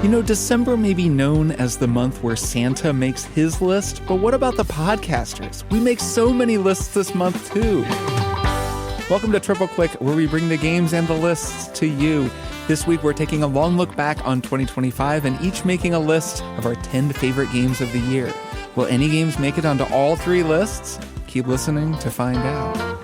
You know, December may be known as the month where Santa makes his list, but what about the podcasters? We make so many lists this month, too. Welcome to Triple Click, where we bring the games and the lists to you. This week, we're taking a long look back on 2025 and each making a list of our 10 favorite games of the year. Will any games make it onto all 3 lists? Keep listening to find out.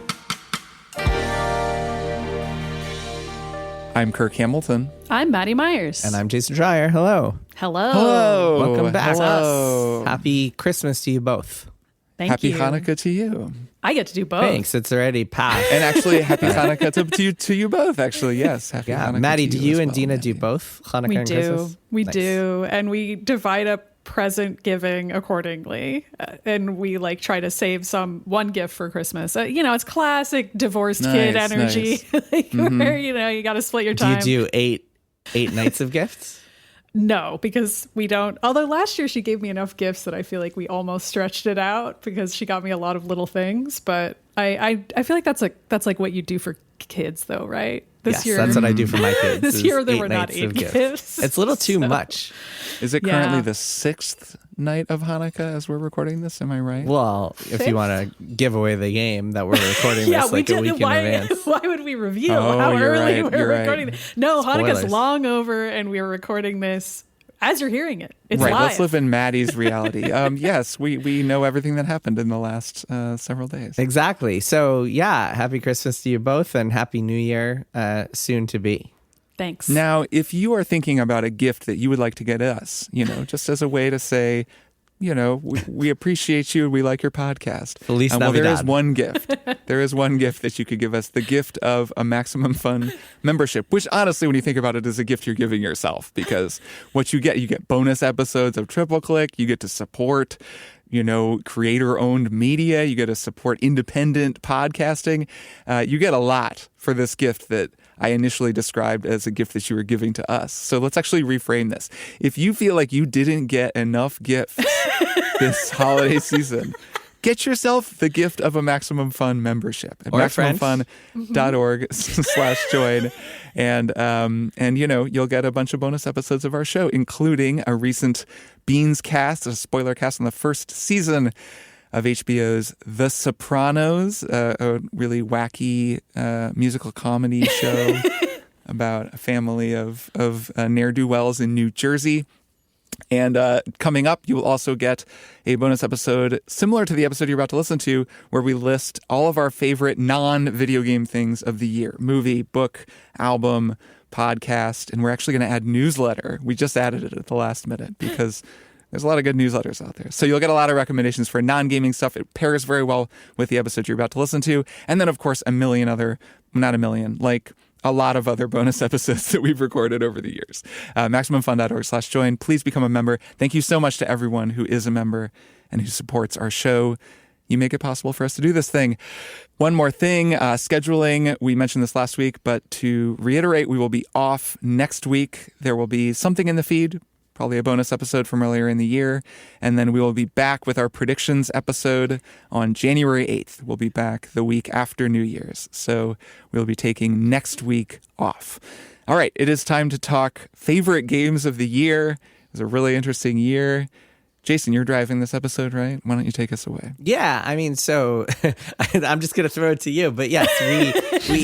I'm Kirk Hamilton. I'm Maddy Myers. And I'm Jason Dreyer. Hello. Hello. Hello. Welcome back. Hello. Happy Christmas to you both. Thank Happy you. Hanukkah to you. I get to do both. Thanks. It's already past. And actually, happy Hanukkah to you both, actually. Yes. Happy Hanukkah Maddy, to do you as and well, Dina Maddy. do both Hanukkah We and do. Christmas? We Nice. do. And we divide up present giving accordingly. And we try to save one gift for Christmas. It's classic divorced kid Nice, energy. Where, you got to split your Do time. you do eight nights of gifts? No, because we don't. Although last year she gave me enough gifts that I feel like we almost stretched it out because she got me a lot of little things. But I feel like that's like what you do for kids, though, right? Yes, that's what I do for my kids. This is year there 8 were not nights 8 of gifts. It's a little too much. Is it currently the 6th night of Hanukkah as we're recording this? Am I right? Well, if you want to give away the game that we're recording Yeah, this we a did. week in Why advance. would we reveal Oh, how you're early right, we're you're right. recording? No, Hanukkah's Spoilers. long over, and we're recording this as you're hearing it. It's right. live. Let's live in Maddie's reality. Yes, we know everything that happened in the last several days. Exactly. So, yeah, happy Christmas to you both and happy New Year soon to be. Thanks. Now, if you are thinking about a gift that you would like to get us, just as a way to say, we appreciate you. We like your podcast. Feliz Well, there is Navidad. one gift. There is one gift that you could give us, the gift of a Maximum Fun membership, which honestly, when you think about it, is a gift you're giving yourself because what you get bonus episodes of Triple Click. You get to support, creator-owned media. You get to support independent podcasting. You get a lot for this gift that I initially described as a gift that you were giving to us. So let's actually reframe this. If you feel like you didn't get enough gifts this holiday season, get yourself the gift of a Maximum Fun membership at Or a friend. MaximumFun.org/join. And you'll get a bunch of bonus episodes of our show, including a recent Beans cast, a spoiler cast on the first season of HBO's The Sopranos, a really wacky musical comedy show about a family of ne'er-do-wells in New Jersey. And coming up, you will also get a bonus episode similar to the episode you're about to listen to, where we list all of our favorite non-video game things of the year: movie, book, album, podcast. And we're actually going to add newsletter. We just added it at the last minute because there's a lot of good newsletters out there. So you'll get a lot of recommendations for non-gaming stuff. It pairs very well with the episode you're about to listen to. And then, of course, a lot of other bonus episodes that we've recorded over the years. MaximumFun.org/join. Please become a member. Thank you so much to everyone who is a member and who supports our show. You make it possible for us to do this thing. One more thing, scheduling. We mentioned this last week, but to reiterate, we will be off next week. There will be something in the feed, probably a bonus episode from earlier in the year. And then we will be back with our predictions episode on January 8th. We'll be back the week after New Year's. So we'll be taking next week off. All right, it is time to talk favorite games of the year. It was a really interesting year. Jason, you're driving this episode, right? Why don't you take us away? Yeah, I mean, so I'm just gonna throw it to you, but yes, we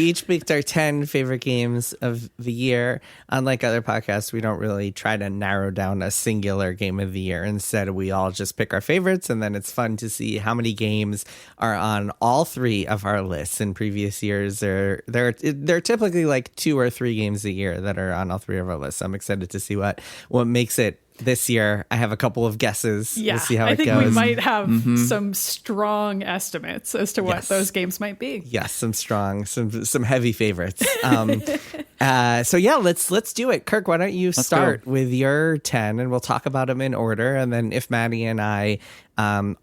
each picked our 10 favorite games of the year. Unlike other podcasts, we don't really try to narrow down a singular game of the year. Instead, we all just pick our favorites, and then it's fun to see how many games are on all 3 of our lists. In previous years, there are typically like 2 or 3 games a year that are on all 3 of our lists. I'm excited to see what makes it. This year, I have a couple of guesses. Yeah, we'll see how I it think goes. we might have some strong estimates as to what Yes. those games might be. Yes, some heavy favorites. So yeah, let's do it. Kirk, why don't you start with your 10, and we'll talk about them in order. And then if Maddy and I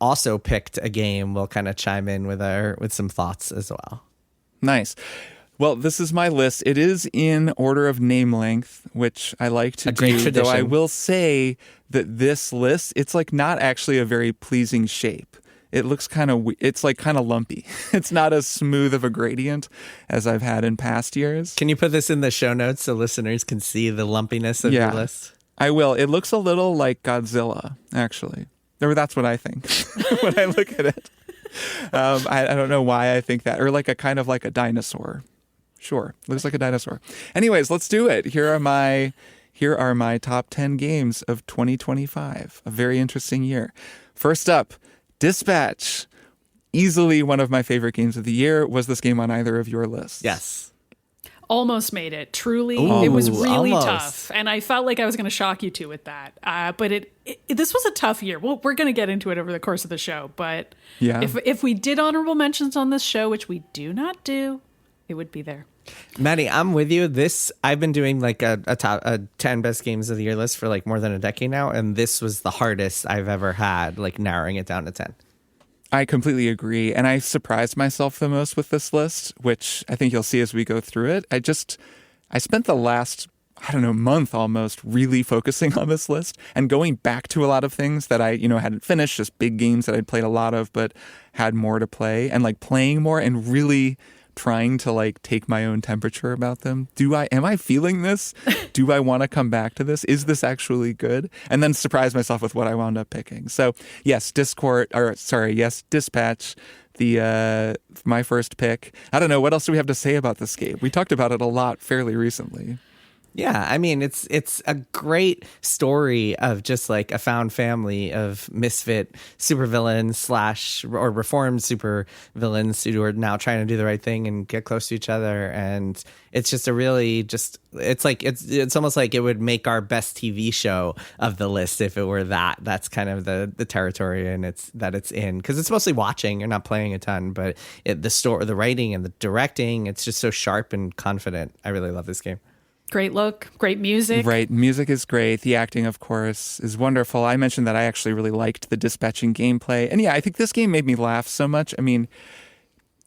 also picked a game, we'll kind of chime in with some thoughts as well. Nice. Well, this is my list. It is in order of name length, which I like to great do. tradition. Though I will say that this list, it's like not actually a very pleasing shape. it looks kind of, it's like kind of lumpy. It's not as smooth of a gradient as I've had in past years. Can you put this in the show notes so listeners can see the lumpiness of your list? I will. It looks a little like Godzilla, actually. Or that's what I think when I look at it. I don't know why I think that. Or like a kind of like a dinosaur. Sure. Looks like a dinosaur. Anyways, let's do it. Here are my top 10 games of 2025. A very interesting year. First up, Dispatch. Easily one of my favorite games of the year. Was this game on either of your lists? Yes. Almost made it. Truly, Ooh, it was really almost. tough, and I felt like I was going to shock you two with that. But this was a tough year. Well, we're going to get into it over the course of the show. But Yeah. if we did honorable mentions on this show, which we do not do, it would be there. Maddy, I'm with you. I've been doing like a 10 best games of the year list for like more than a decade now, and this was the hardest I've ever had, like narrowing it down to 10. I completely agree. And I surprised myself the most with this list, which I think you'll see as we go through it. I spent the last, month almost really focusing on this list and going back to a lot of things that I, hadn't finished, just big games that I'd played a lot of, but had more to play and like playing more and really trying to like take my own temperature about them. Am I feeling this? Do I want to come back to this? Is this actually good? And then surprise myself with what I wound up picking. So yes, Dispatch, my first pick. I don't know, what else do we have to say about this game? We talked about it a lot fairly recently. Yeah, I mean, it's a great story of just like a found family of misfit supervillains or reformed supervillains who are now trying to do the right thing and get close to each other. And it's just it's almost like it would make our best TV show of the list if it were that. That's kind of the territory and it's in, because it's mostly watching. You're not playing a ton, but the writing and the directing, it's just so sharp and confident. I really love this game. Great look, great music. Right. Music is great. The acting, of course, is wonderful. I mentioned that I actually really liked the dispatching gameplay. And yeah, I think this game made me laugh so much. I mean,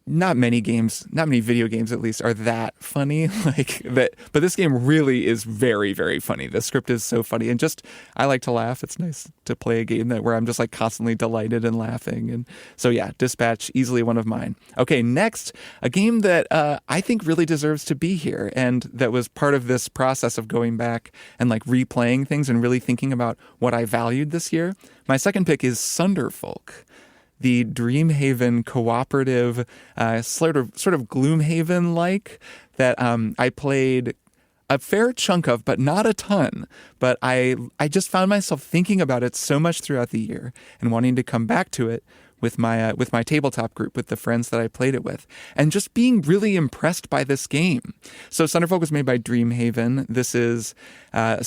not many video games at least are that funny like that, but this game really is very, very funny. The script is so funny, and just I like to laugh. It's nice to play a game where I'm just like constantly delighted and laughing. And so yeah, Dispatch, easily one of mine. Okay, next, a game that I think really deserves to be here, and that was part of this process of going back and like replaying things and really thinking about what I valued this year. My second pick is Sunderfolk, the Dreamhaven cooperative, sort of Gloomhaven-like that I played a fair chunk of, but not a ton. But I just found myself thinking about it so much throughout the year and wanting to come back to it with my tabletop group, with the friends that I played it with, and just being really impressed by this game. So Sunderfolk was made by Dreamhaven. This is a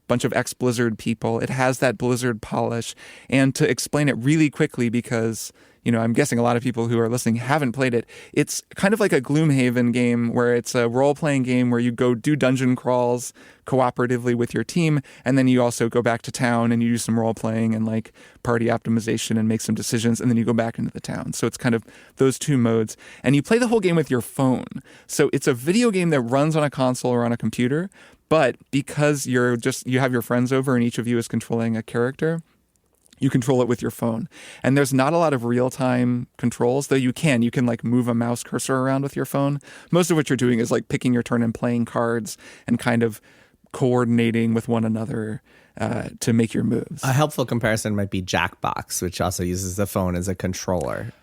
bunch of ex-Blizzard people. It has that Blizzard polish. And to explain it really quickly, because I'm guessing a lot of people who are listening haven't played it. It's kind of like a Gloomhaven game where it's a role-playing game where you go do dungeon crawls cooperatively with your team, and then you also go back to town and you do some role-playing and like party optimization and make some decisions, and then you go back into the town. So it's kind of those two modes. And you play the whole game with your phone. So it's a video game that runs on a console or on a computer, but because you have your friends over and each of you is controlling a character, you control it with your phone. And there's not a lot of real-time controls, though you can like move a mouse cursor around with your phone. Most of what you're doing is like picking your turn and playing cards and kind of coordinating with one another to make your moves. A helpful comparison might be Jackbox, which also uses the phone as a controller.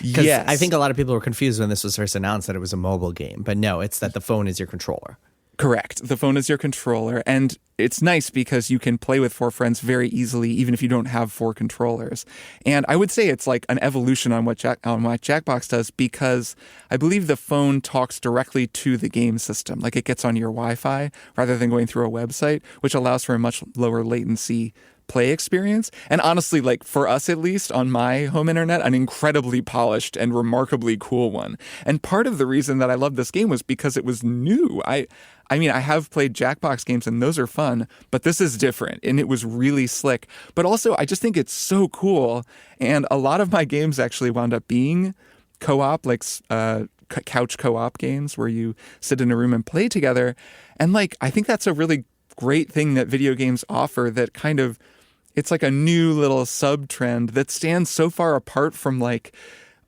Yes. I think a lot of people were confused when this was first announced that it was a mobile game, but no, it's that the phone is your controller. Correct. The phone is your controller, and it's nice because you can play with 4 friends very easily, even if you don't have 4 controllers. And I would say it's like an evolution on what Jackbox does, because I believe the phone talks directly to the game system. Like it gets on your Wi-Fi rather than going through a website, which allows for a much lower latency play experience. And honestly, like for us at least on my home internet, an incredibly polished and remarkably cool one. And part of the reason that I loved this game was because it was new. I mean, I have played Jackbox games and those are fun, but this is different and it was really slick. But also, I just think it's so cool. And a lot of my games actually wound up being co-op, like couch co-op games where you sit in a room and play together. And like, I think that's a really great thing that video games offer that kind of it's like a new little sub trend that stands so far apart from like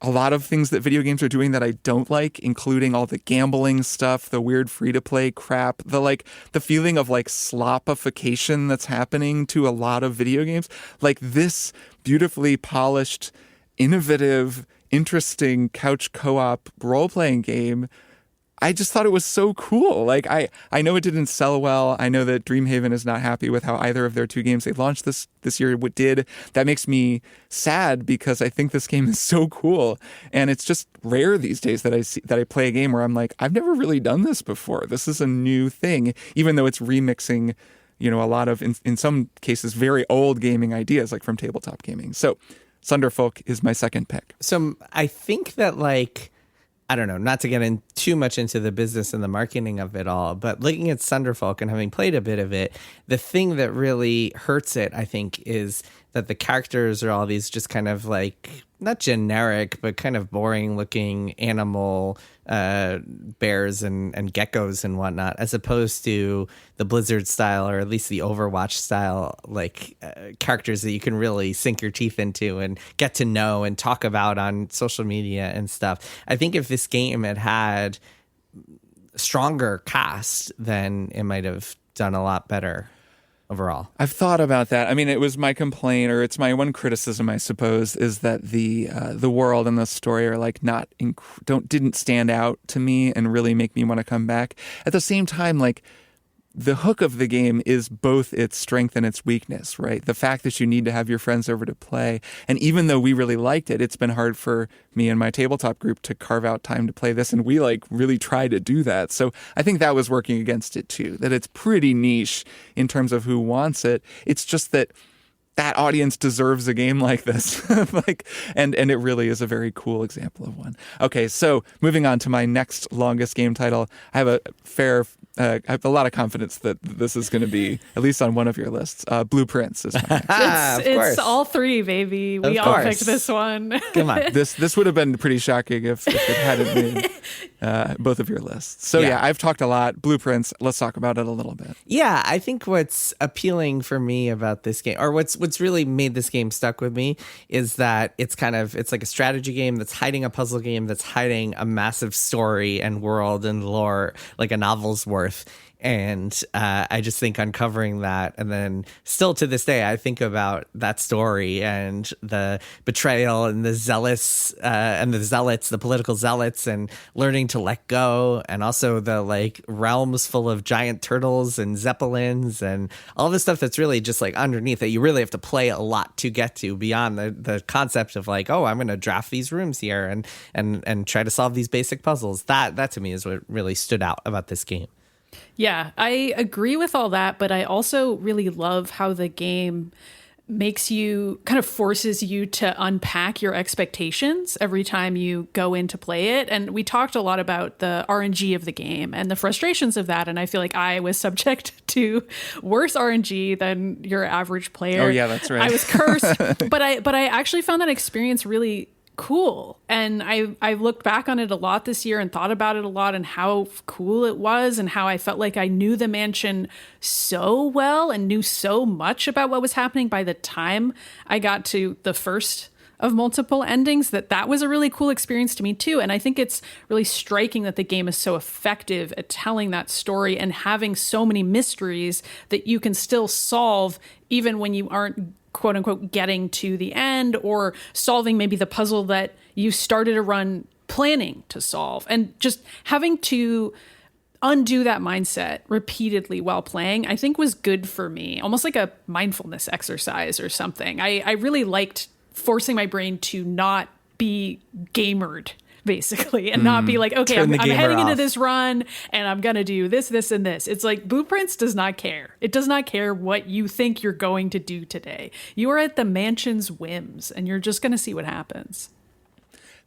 a lot of things that video games are doing that I don't like, including all the gambling stuff, the weird free-to-play crap, the feeling of like slopification that's happening to a lot of video games. Like this beautifully polished, innovative, interesting couch co-op role-playing game, I just thought it was so cool. Like I know it didn't sell well. I know that Dreamhaven is not happy with how either of their two games they launched this year did. That makes me sad because I think this game is so cool, and it's just rare these days that I play a game where I'm like, I've never really done this before. This is a new thing, even though it's remixing, a lot of in some cases very old gaming ideas, like from tabletop gaming. So Sunderfolk is my second pick. So I think that I don't know, not to get in too much into the business and the marketing of it all, but looking at Sunderfolk and having played a bit of it, the thing that really hurts it, I think, is that the characters are all these just kind of like, not generic, but kind of boring looking animal bears and geckos and whatnot, as opposed to the Blizzard style, or at least the Overwatch style, characters that you can really sink your teeth into and get to know and talk about on social media and stuff. I think if this game had stronger cast, then it might have done a lot better overall. I've thought about that. I mean, it was my complaint, or it's my one criticism, I suppose, is that the world and the story are like didn't stand out to me and really make me want to come back. At the same time, like the hook of the game is both its strength and its weakness, right? The fact that you need to have your friends over to play. And even though we really liked it, it's been hard for me and my tabletop group to carve out time to play this. And we really try to do that. So I think that was working against it too, that it's pretty niche in terms of who wants it. It's just that audience deserves a game like this. And it really is a very cool example of one. Okay, so moving on to my next longest game title, I have I have a lot of confidence that this is going to be at least on one of your lists. Blueprints is my next. It's all three, baby. We all picked this one. Come on. This would have been pretty shocking if it hadn't made both of your lists. So yeah, I've talked a lot. Blueprints, let's talk about it a little bit. Yeah, I think what's appealing for me about this game, or what's really made this game stuck with me, is that it's like a strategy game that's hiding a puzzle game that's hiding a massive story and world and lore, like a novel's worth. And I just think uncovering that, and then still to this day, I think about that story and the betrayal and the zealots, the political zealots, and learning to let go, and also the realms full of giant turtles and zeppelins and all this stuff that's really just underneath that you really have to play a lot to get to, beyond the concept of I'm going to draft these rooms here and try to solve these basic puzzles. That to me is what really stood out about this game. Yeah, I agree with all that, but I also really love how the game forces you to unpack your expectations every time you go in to play it. And we talked a lot about the RNG of the game and the frustrations of that. And I feel like I was subject to worse RNG than your average player. Oh yeah, that's right. I was cursed, but I actually found that experience really cool. And I looked back on it a lot this year and thought about it a lot, and how cool it was, and how I felt like I knew the mansion so well and knew so much about what was happening by the time I got to the first of multiple endings, that was a really cool experience to me too. And I think it's really striking that the game is so effective at telling that story and having so many mysteries that you can still solve even when you aren't quote unquote getting to the end, or solving maybe the puzzle that you started a run planning to solve. And just having to undo that mindset repeatedly while playing, I think was good for me, almost like a mindfulness exercise or something. I really liked forcing my brain to not be gamered, basically, and not be like, okay, I'm heading into this run and I'm going to do this, this, and this. It's like Blueprints does not care. It does not care what you think you're going to do today. You are at the mansion's whims and you're just going to see what happens.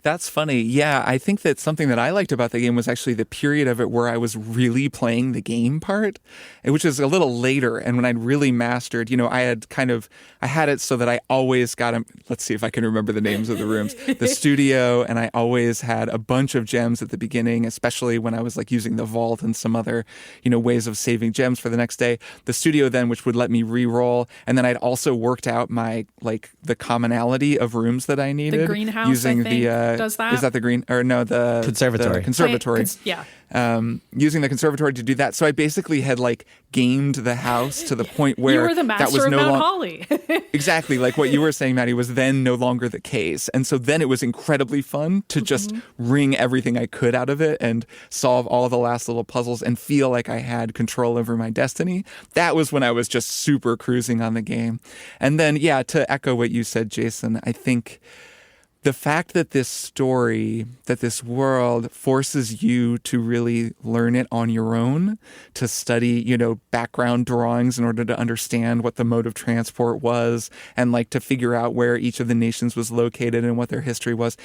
That's funny. Yeah, I think that something that I liked about the game was actually the period of it where I was really playing the game part, which is a little later. And when I'd really mastered, I had it so that I always got let's see if I can remember the names of the rooms, the studio, and I always had a bunch of gems at the beginning, especially when I was like using the vault and some other, ways of saving gems for the next day. The studio then, which would let me re-roll. And then I'd also worked out the commonality of rooms that I needed. The greenhouse, using I think, does that. Is that the green or no the conservatory? The conservatory. Yeah. Using the conservatory to do that. So I basically had gamed the house to the point where you were the master that was of no Mount longer Holly. exactly like what you were saying, Maddy, was then no longer the case. And so then it was incredibly fun to just wring everything I could out of it and solve all the last little puzzles and feel like I had control over my destiny. That was when I was just super cruising on the game. And then, yeah, to echo what you said, Jason, I think the fact that this story, that this world forces you to really learn it on your own, to study, background drawings in order to understand what the mode of transport was and to figure out where each of the nations was located and what their history was,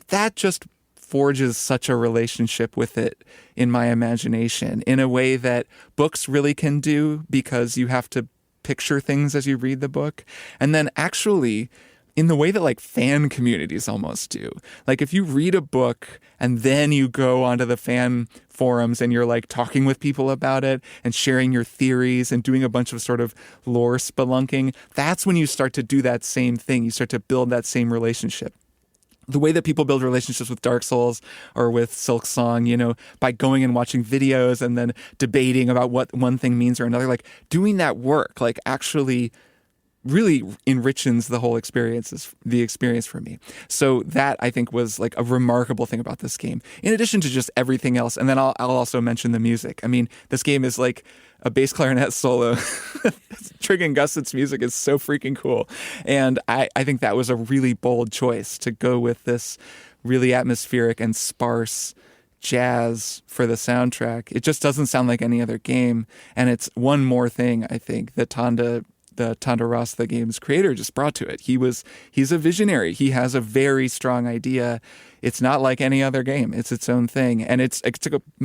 that just forges such a relationship with it in my imagination in a way that books really can do, because you have to picture things as you read the book. And then actually, in the way that fan communities almost do. If you read a book and then you go onto the fan forums and you're talking with people about it and sharing your theories and doing a bunch of sort of lore spelunking, that's when you start to do that same thing. You start to build that same relationship. The way that people build relationships with Dark Souls or with Silksong, by going and watching videos and then debating about what one thing means or another, doing that work, actually really enriches the whole the experience for me. So that, I think, was a remarkable thing about this game, in addition to just everything else. And then I'll also mention the music. I mean, this game is a bass clarinet solo. Triggin Gussett's music is so freaking cool. And I think that was a really bold choice to go with this really atmospheric and sparse jazz for the soundtrack. It just doesn't sound like any other game. And it's one more thing, I think, that Tonda Ross, the game's creator, just brought to it. He's a visionary. He has a very strong idea. It's not like any other game. It's its own thing. And it's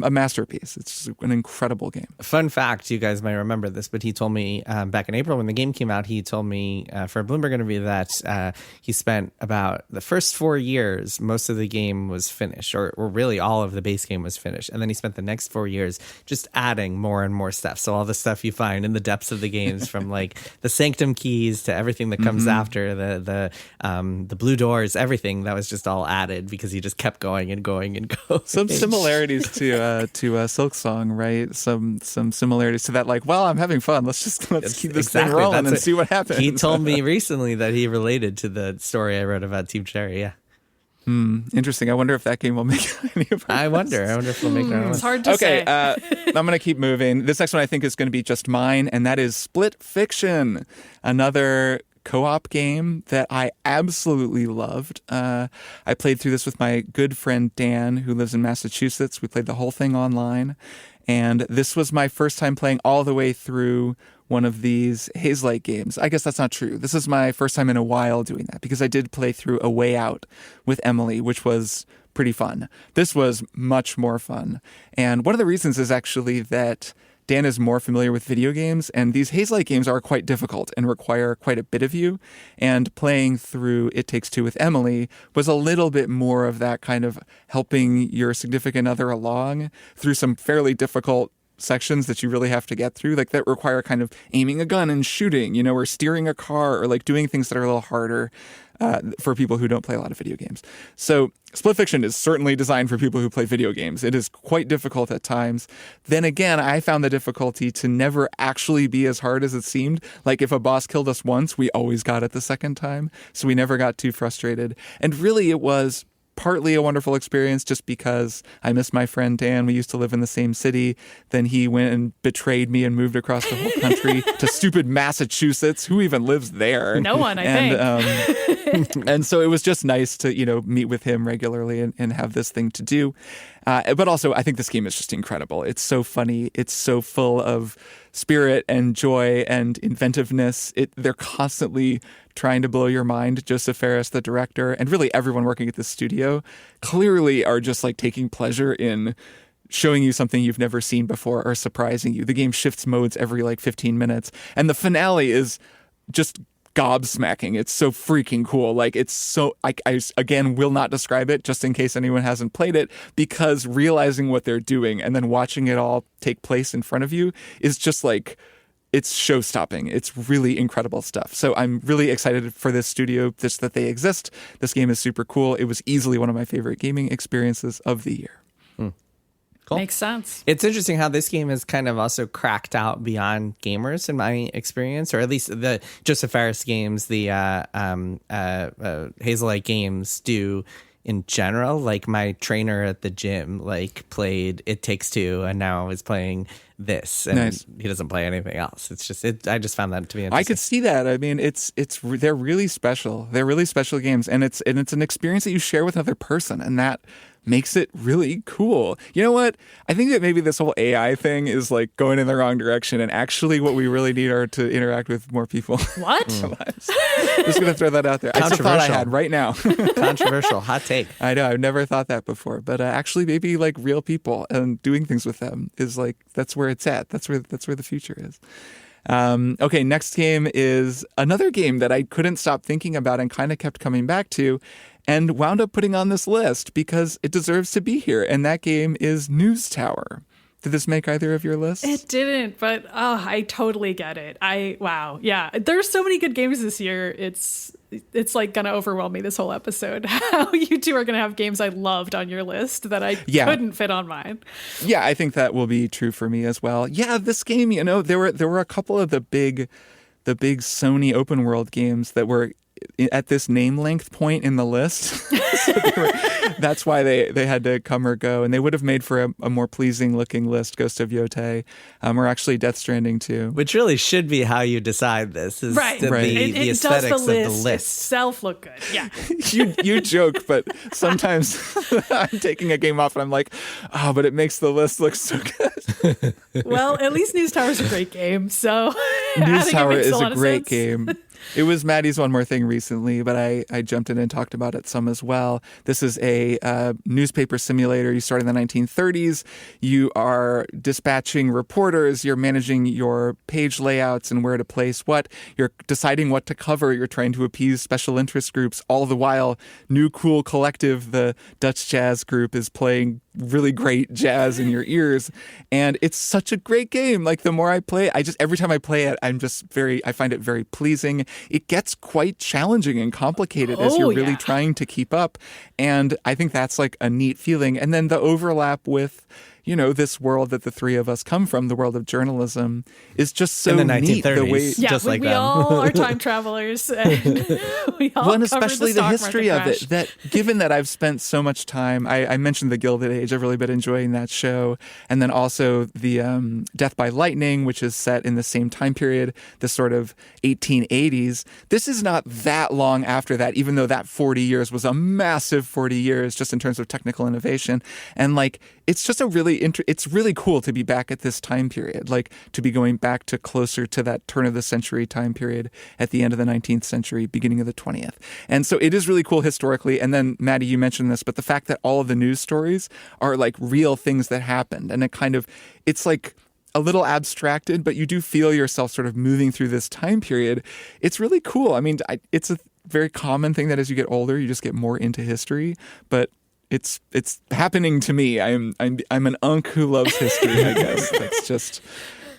a masterpiece. It's an incredible game. Fun fact, you guys might remember this, but he told me back in April when the game came out, he told me for a Bloomberg interview that he spent about the first 4 years, most of the game was finished, or really all of the base game was finished. And then he spent the next 4 years just adding more and more stuff. So all the stuff you find in the depths of the games, from the Sanctum keys to everything that comes after, the blue doors, everything that was just all added because he just kept going and going and going. Some similarities to Silksong, right? Some similarities to that. I'm having fun. Let's keep this thing rolling and see what happens. He told me recently that he related to the story I wrote about Team Cherry. Yeah. Interesting. I wonder if that game will make any of our I wonder if we'll make our own. It's hard to say. I'm going to keep moving. This next one I think is going to be just mine, and that is Split Fiction, another co-op game that I absolutely loved. I played through this with my good friend Dan, who lives in Massachusetts. We played the whole thing online, and this was my first time playing all the way through one of these Hazelight games. I guess that's not true. This is my first time in a while doing that, because I did play through A Way Out with Emily, which was pretty fun. This was much more fun. And one of the reasons is actually that Dan is more familiar with video games, and these Hazelight games are quite difficult and require quite a bit of you. And playing through It Takes Two with Emily was a little bit more of that kind of helping your significant other along through some fairly difficult sections that you really have to get through, that require kind of aiming a gun and shooting, or steering a car, or doing things that are a little harder for people who don't play a lot of video games. So Split Fiction is certainly designed for people who play video games. It is quite difficult at times. Then again, I found the difficulty to never actually be as hard as it seemed. If a boss killed us once, we always got it the second time. So we never got too frustrated. And really, it was partly a wonderful experience just because I miss my friend Dan. We used to live in the same city. Then he went and betrayed me and moved across the whole country to stupid Massachusetts. Who even lives there? No one, I think. And so it was just nice to, meet with him regularly and have this thing to do. But also, I think this game is just incredible. It's so funny. It's so full of spirit and joy and inventiveness. They're constantly trying to blow your mind. Joseph Fares, the director, and really everyone working at the studio clearly are just like taking pleasure in showing you something you've never seen before or surprising you. The game shifts modes every like 15 minutes. And the finale is just gobsmacking. It's so freaking cool. Like, it's so, I again will not describe it just in case anyone hasn't played it, because realizing what they're doing and then watching it all take place in front of you is just like, it's show-stopping. It's really incredible stuff. So I'm really excited for this studio, just that they exist. This game is super cool. It was easily one of my favorite gaming experiences of the year. Cool. Makes sense. It's interesting how this game is kind of also cracked out beyond gamers in my experience, or at least the Joseph Fares games, the Hazelight games do in general. Like, my trainer at the gym like played It Takes Two and now is playing this, and nice. He doesn't play anything else. It's just I just found that to be interesting. I could see that. I mean, they're really special. They're really special games, and it's an experience that you share with another person, and that makes it really cool. You know what? I think that maybe this whole AI thing is like going in the wrong direction, and actually what we really need are to interact with more people. What? Just going to throw that out there. It's a thought I had right now. Controversial. Hot take. I know. I've never thought that before, but actually maybe like real people and doing things with them is like, that's where it's at. That's where the future is. Okay, next game is another game that I couldn't stop thinking about and kind of kept coming back to, and wound up putting on this list because it deserves to be here. And that game is News Tower. Did this make either of your lists? It didn't, but I totally get it. Wow. Yeah. There's so many good games this year. It's like going to overwhelm me this whole episode. How you two are going to have games I loved on your list that I couldn't fit on mine. Yeah, I think that will be true for me as well. Yeah, this game, there were a couple of the big Sony open world games that were at this name length point in the list. So that's why they had to come or go, and they would have made for a more pleasing looking list. Ghost of Yotei, or actually Death Stranding 2. Which really should be how you decide this. Is right. The aesthetics of the list itself look good. Yeah. you joke, but sometimes I'm taking a game off and I'm like, but it makes the list look so good. Well, at least News Tower is a great game. So News Tower is a great game. It was Maddy's One More Thing recently, but I jumped in and talked about it some as well. This is a newspaper simulator. You start in the 1930s. You are dispatching reporters. You're managing your page layouts and where to place what. You're deciding what to cover. You're trying to appease special interest groups. All the while, New Cool Collective, the Dutch jazz group, is playing really great jazz in your ears. And it's such a great game. Like, the more I play it, every time I play it, I find it very pleasing. It gets quite challenging and complicated as you're really trying to keep up. And I think that's like a neat feeling. And then the overlap with, this world that the three of us come from, the world of journalism, is just so in the 1930s, neat. The way, just like we them. all are time travelers. And we all and especially the history of it. That given that I've spent so much time, I mentioned the Gilded Age. I've really been enjoying that show, and then also the Death by Lightning, which is set in the same time period, the sort of 1880s. This is not that long after that, even though that 40 years was a massive 40 years just in terms of technical innovation. And like, it's just it's really cool to be back at this time period, like to be going back to closer to that turn of the century time period at the end of the 19th century, beginning of the 20th. And so it is really cool historically. And then, Maddy, you mentioned this, but the fact that all of the news stories are like real things that happened, and it's like a little abstracted, but you do feel yourself sort of moving through this time period. It's really cool. I mean, it's a very common thing that as you get older, you just get more into history, but it's happening to me. I'm an unk who loves history, I guess.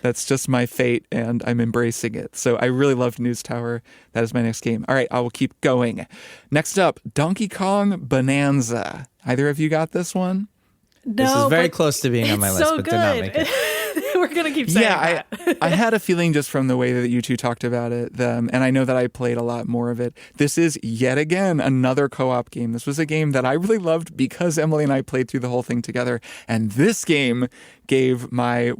That's just my fate, and I'm embracing it. So I really loved News Tower. That is my next game. All right, I will keep going. Next up, Donkey Kong Bananza. Either of you got this one? No, this is very close to being on my list, but did not make it. We're going to keep saying that. I had a feeling just from the way that you two talked about it, and I know that I played a lot more of it. This is yet again another co-op game. This was a game that I really loved because Emily and I played through the whole thing together. And this game gave my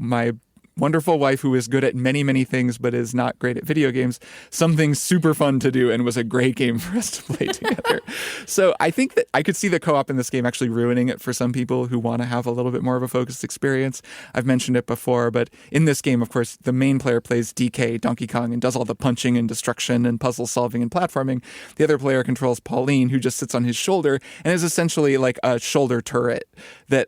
wonderful wife who is good at many, many things, but is not great at video games, something super fun to do and was a great game for us to play together. So I think that I could see the co-op in this game actually ruining it for some people who want to have a little bit more of a focused experience. I've mentioned it before, but in this game, of course, the main player plays DK, Donkey Kong, and does all the punching and destruction and puzzle solving and platforming. The other player controls Pauline, who just sits on his shoulder and is essentially like a shoulder turret that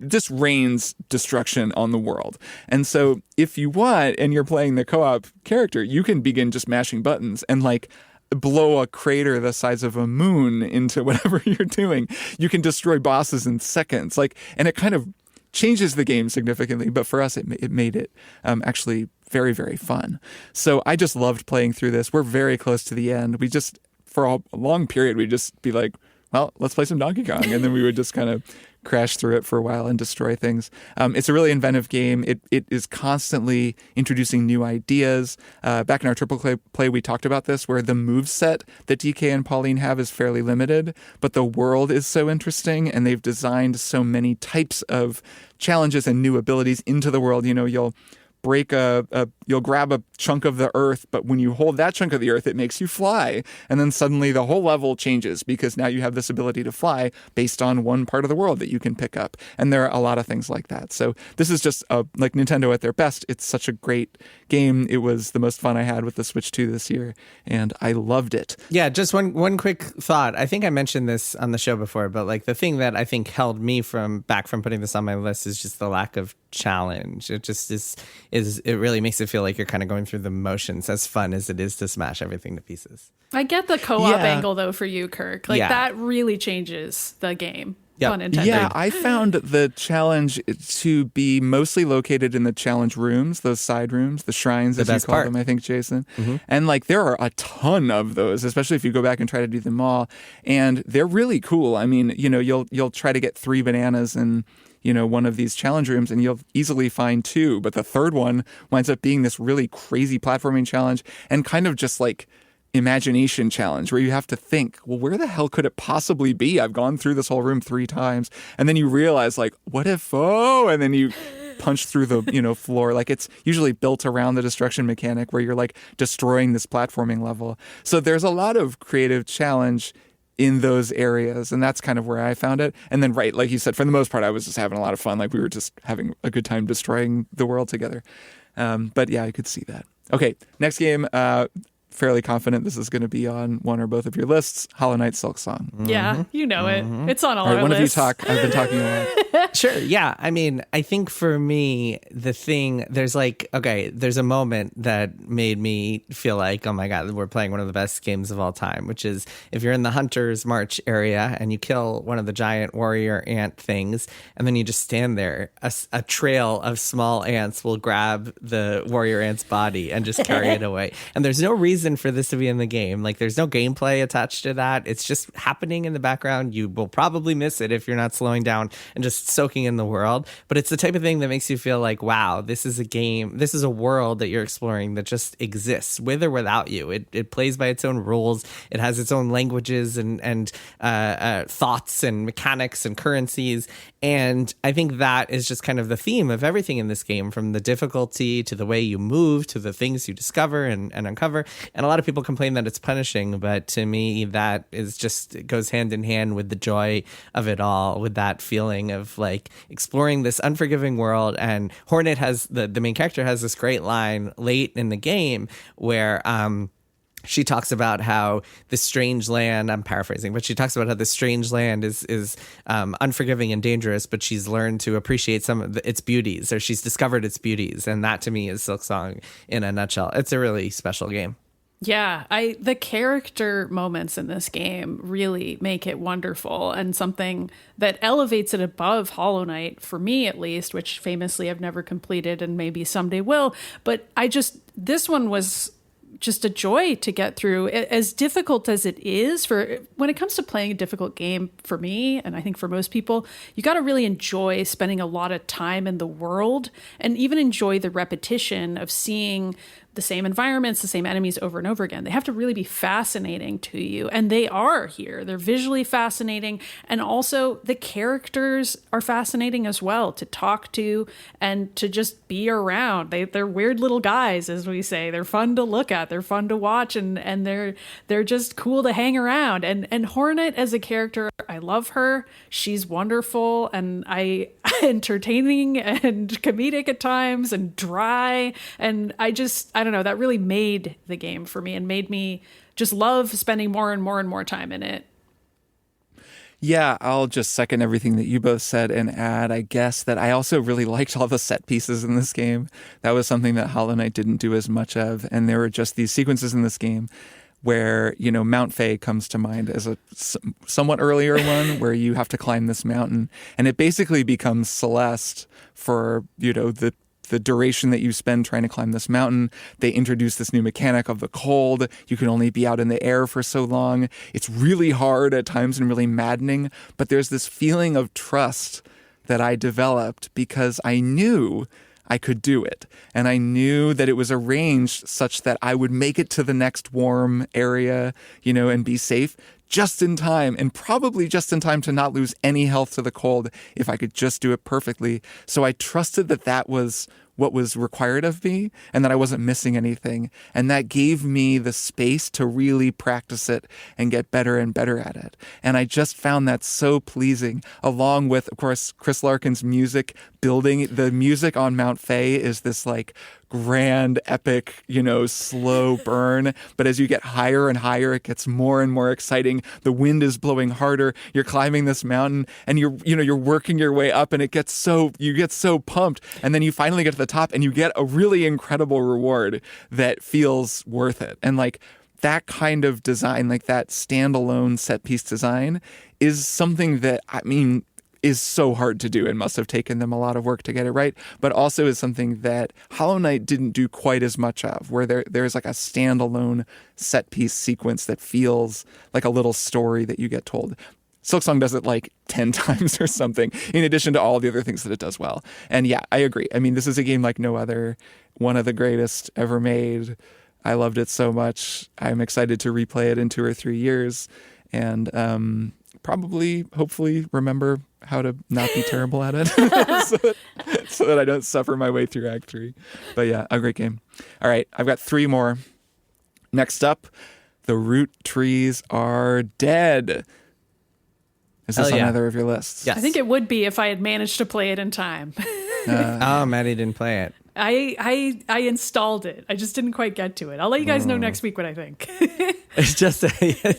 just rains destruction on the world. And so if you want, and you're playing the co-op character, you can begin just mashing buttons and like blow a crater the size of a moon into whatever you're doing. You can destroy bosses in seconds. And it kind of changes the game significantly. But for us, it made it actually very, very fun. So I just loved playing through this. We're very close to the end. We just, for a long period, we'd just be like, well, let's play some Donkey Kong. And then we would just kind of crash through it for a while and destroy things. It's a really inventive game. It is constantly introducing new ideas. Back in our triple play, we talked about this, where the move set that DK and Pauline have is fairly limited, but the world is so interesting, and they've designed so many types of challenges and new abilities into the world. You know, you'll you'll grab a chunk of the earth, but when you hold that chunk of the earth, it makes you fly. And then suddenly the whole level changes because now you have this ability to fly based on one part of the world that you can pick up. And there are a lot of things like that. So this is just like Nintendo at their best. It's such a great game. It was the most fun I had with the Switch 2 this year, and I loved it. Yeah, just one quick thought. I think I mentioned this on the show before, but like the thing that I think held me back from putting this on my list is just the lack of challenge. It just it really makes it feel like you're kind of going through the motions, as fun as it is to smash everything to pieces. I get the co-op angle though for you, Kirk. That really changes the game. Yep. Pun intended. Yeah, I found the challenge to be mostly located in the challenge rooms, those side rooms, the shrines, as you call them, I think, Jason. Mm-hmm. And like there are a ton of those, especially if you go back and try to do them all. And they're really cool. I mean, you know, you'll try to get 3 bananas and one of these challenge rooms, and you'll easily find 2. But the third one winds up being this really crazy platforming challenge and kind of just like imagination challenge where you have to think, well, where the hell could it possibly be? I've gone through this whole room 3 times. And then you realize, like, what if, and then you punch through the, floor. Like, it's usually built around the destruction mechanic where you're like destroying this platforming level. So there's a lot of creative challenge in those areas, and that's kind of where I found it. And then, right, like you said, for the most part, I was just having a lot of fun. Like, we were just having a good time destroying the world together. But yeah, I could see that. Okay, next game, fairly confident this is going to be on one or both of your lists. Hollow Knight Silksong. Mm-hmm. Yeah, you know it. It's on all our one lists. Of you talk. I've been talking a lot. Sure. Yeah. I mean, I think for me, there's a moment that made me feel like, oh my God, we're playing one of the best games of all time, which is if you're in the Hunter's March area and you kill one of the giant warrior ant things, and then you just stand there, a trail of small ants will grab the warrior ant's body and just carry it away. And there's no reason for this to be in the game. Like, there's no gameplay attached to that. It's just happening in the background. You will probably miss it if you're not slowing down and just soaking in the world. But it's the type of thing that makes you feel like, wow, this is a game. This is a world that you're exploring that just exists with or without you. It plays by its own rules. It has its own languages and thoughts and mechanics and currencies. And I think that is just kind of the theme of everything in this game, from the difficulty to the way you move to the things you discover and uncover. And a lot of people complain that it's punishing, but to me, that is just, it goes hand in hand with the joy of it all, with that feeling of like exploring this unforgiving world. And Hornet has, the main character has this great line late in the game where, she talks about how this strange land, I'm paraphrasing, but she talks about how this strange land is unforgiving and dangerous, but she's learned to appreciate some of its beauties, or she's discovered its beauties. And that to me is Silksong in a nutshell. It's a really special game. Yeah, the character moments in this game really make it wonderful, and something that elevates it above Hollow Knight, for me at least, which famously I've never completed and maybe someday will. But this one was just a joy to get through, as difficult as it is. When it comes to playing a difficult game, for me, and I think for most people, you got to really enjoy spending a lot of time in the world, and even enjoy the repetition of seeing the same environments, the same enemies over and over again. They have to really be fascinating to you. And they are here. They're visually fascinating. And also the characters are fascinating as well to talk to and to just be around. They're weird little guys, as we say. They're fun to look at. They're fun to watch. And they're just cool to hang around. And Hornet as a character, I love her. She's wonderful and entertaining and comedic at times and dry. And I don't know, that really made the game for me and made me just love spending more and more and more time in it. Yeah, I'll just second everything that you both said and add, I guess, that I also really liked all the set pieces in this game. That was something that Hollow Knight didn't do as much of. And there were just these sequences in this game where, Mount Faye comes to mind as a somewhat earlier one where you have to climb this mountain. And it basically becomes Celeste for, the duration that you spend trying to climb this mountain. They introduce this new mechanic of the cold. You can only be out in the air for so long. It's really hard at times and really maddening, but there's this feeling of trust that I developed because I knew I could do it. And I knew that it was arranged such that I would make it to the next warm area, and be safe just in time, and probably just in time to not lose any health to the cold if I could just do it perfectly. So I trusted that that was what was required of me and that I wasn't missing anything. And that gave me the space to really practice it and get better and better at it. And I just found that so pleasing, along with, of course, Chris Larkin's music. Building the music on Mount Faye is this grand, epic, slow burn. But as you get higher and higher, it gets more and more exciting. The wind is blowing harder. You're climbing this mountain and you're working your way up and you get so pumped. And then you finally get to the top and you get a really incredible reward that feels worth it. And that kind of design, that standalone set piece design is something that, is so hard to do and must have taken them a lot of work to get it right, but also is something that Hollow Knight didn't do quite as much of, where there's a standalone set piece sequence that feels like a little story that you get told. Silksong does it 10 times or something, in addition to all the other things that it does well. And yeah, I agree. This is a game like no other, one of the greatest ever made. I loved it so much. I'm excited to replay it in 2 or 3 years and hopefully remember how to not be terrible at it so that I don't suffer my way through Act 3. But yeah, a great game. All right, I've got 3 more. Next up, the Roottrees Are Dead. Is this on either of your lists? Yes. I think it would be if I had managed to play it in time. Maddy didn't play it. I installed it. I just didn't quite get to it. I'll let you guys know next week what I think. It's just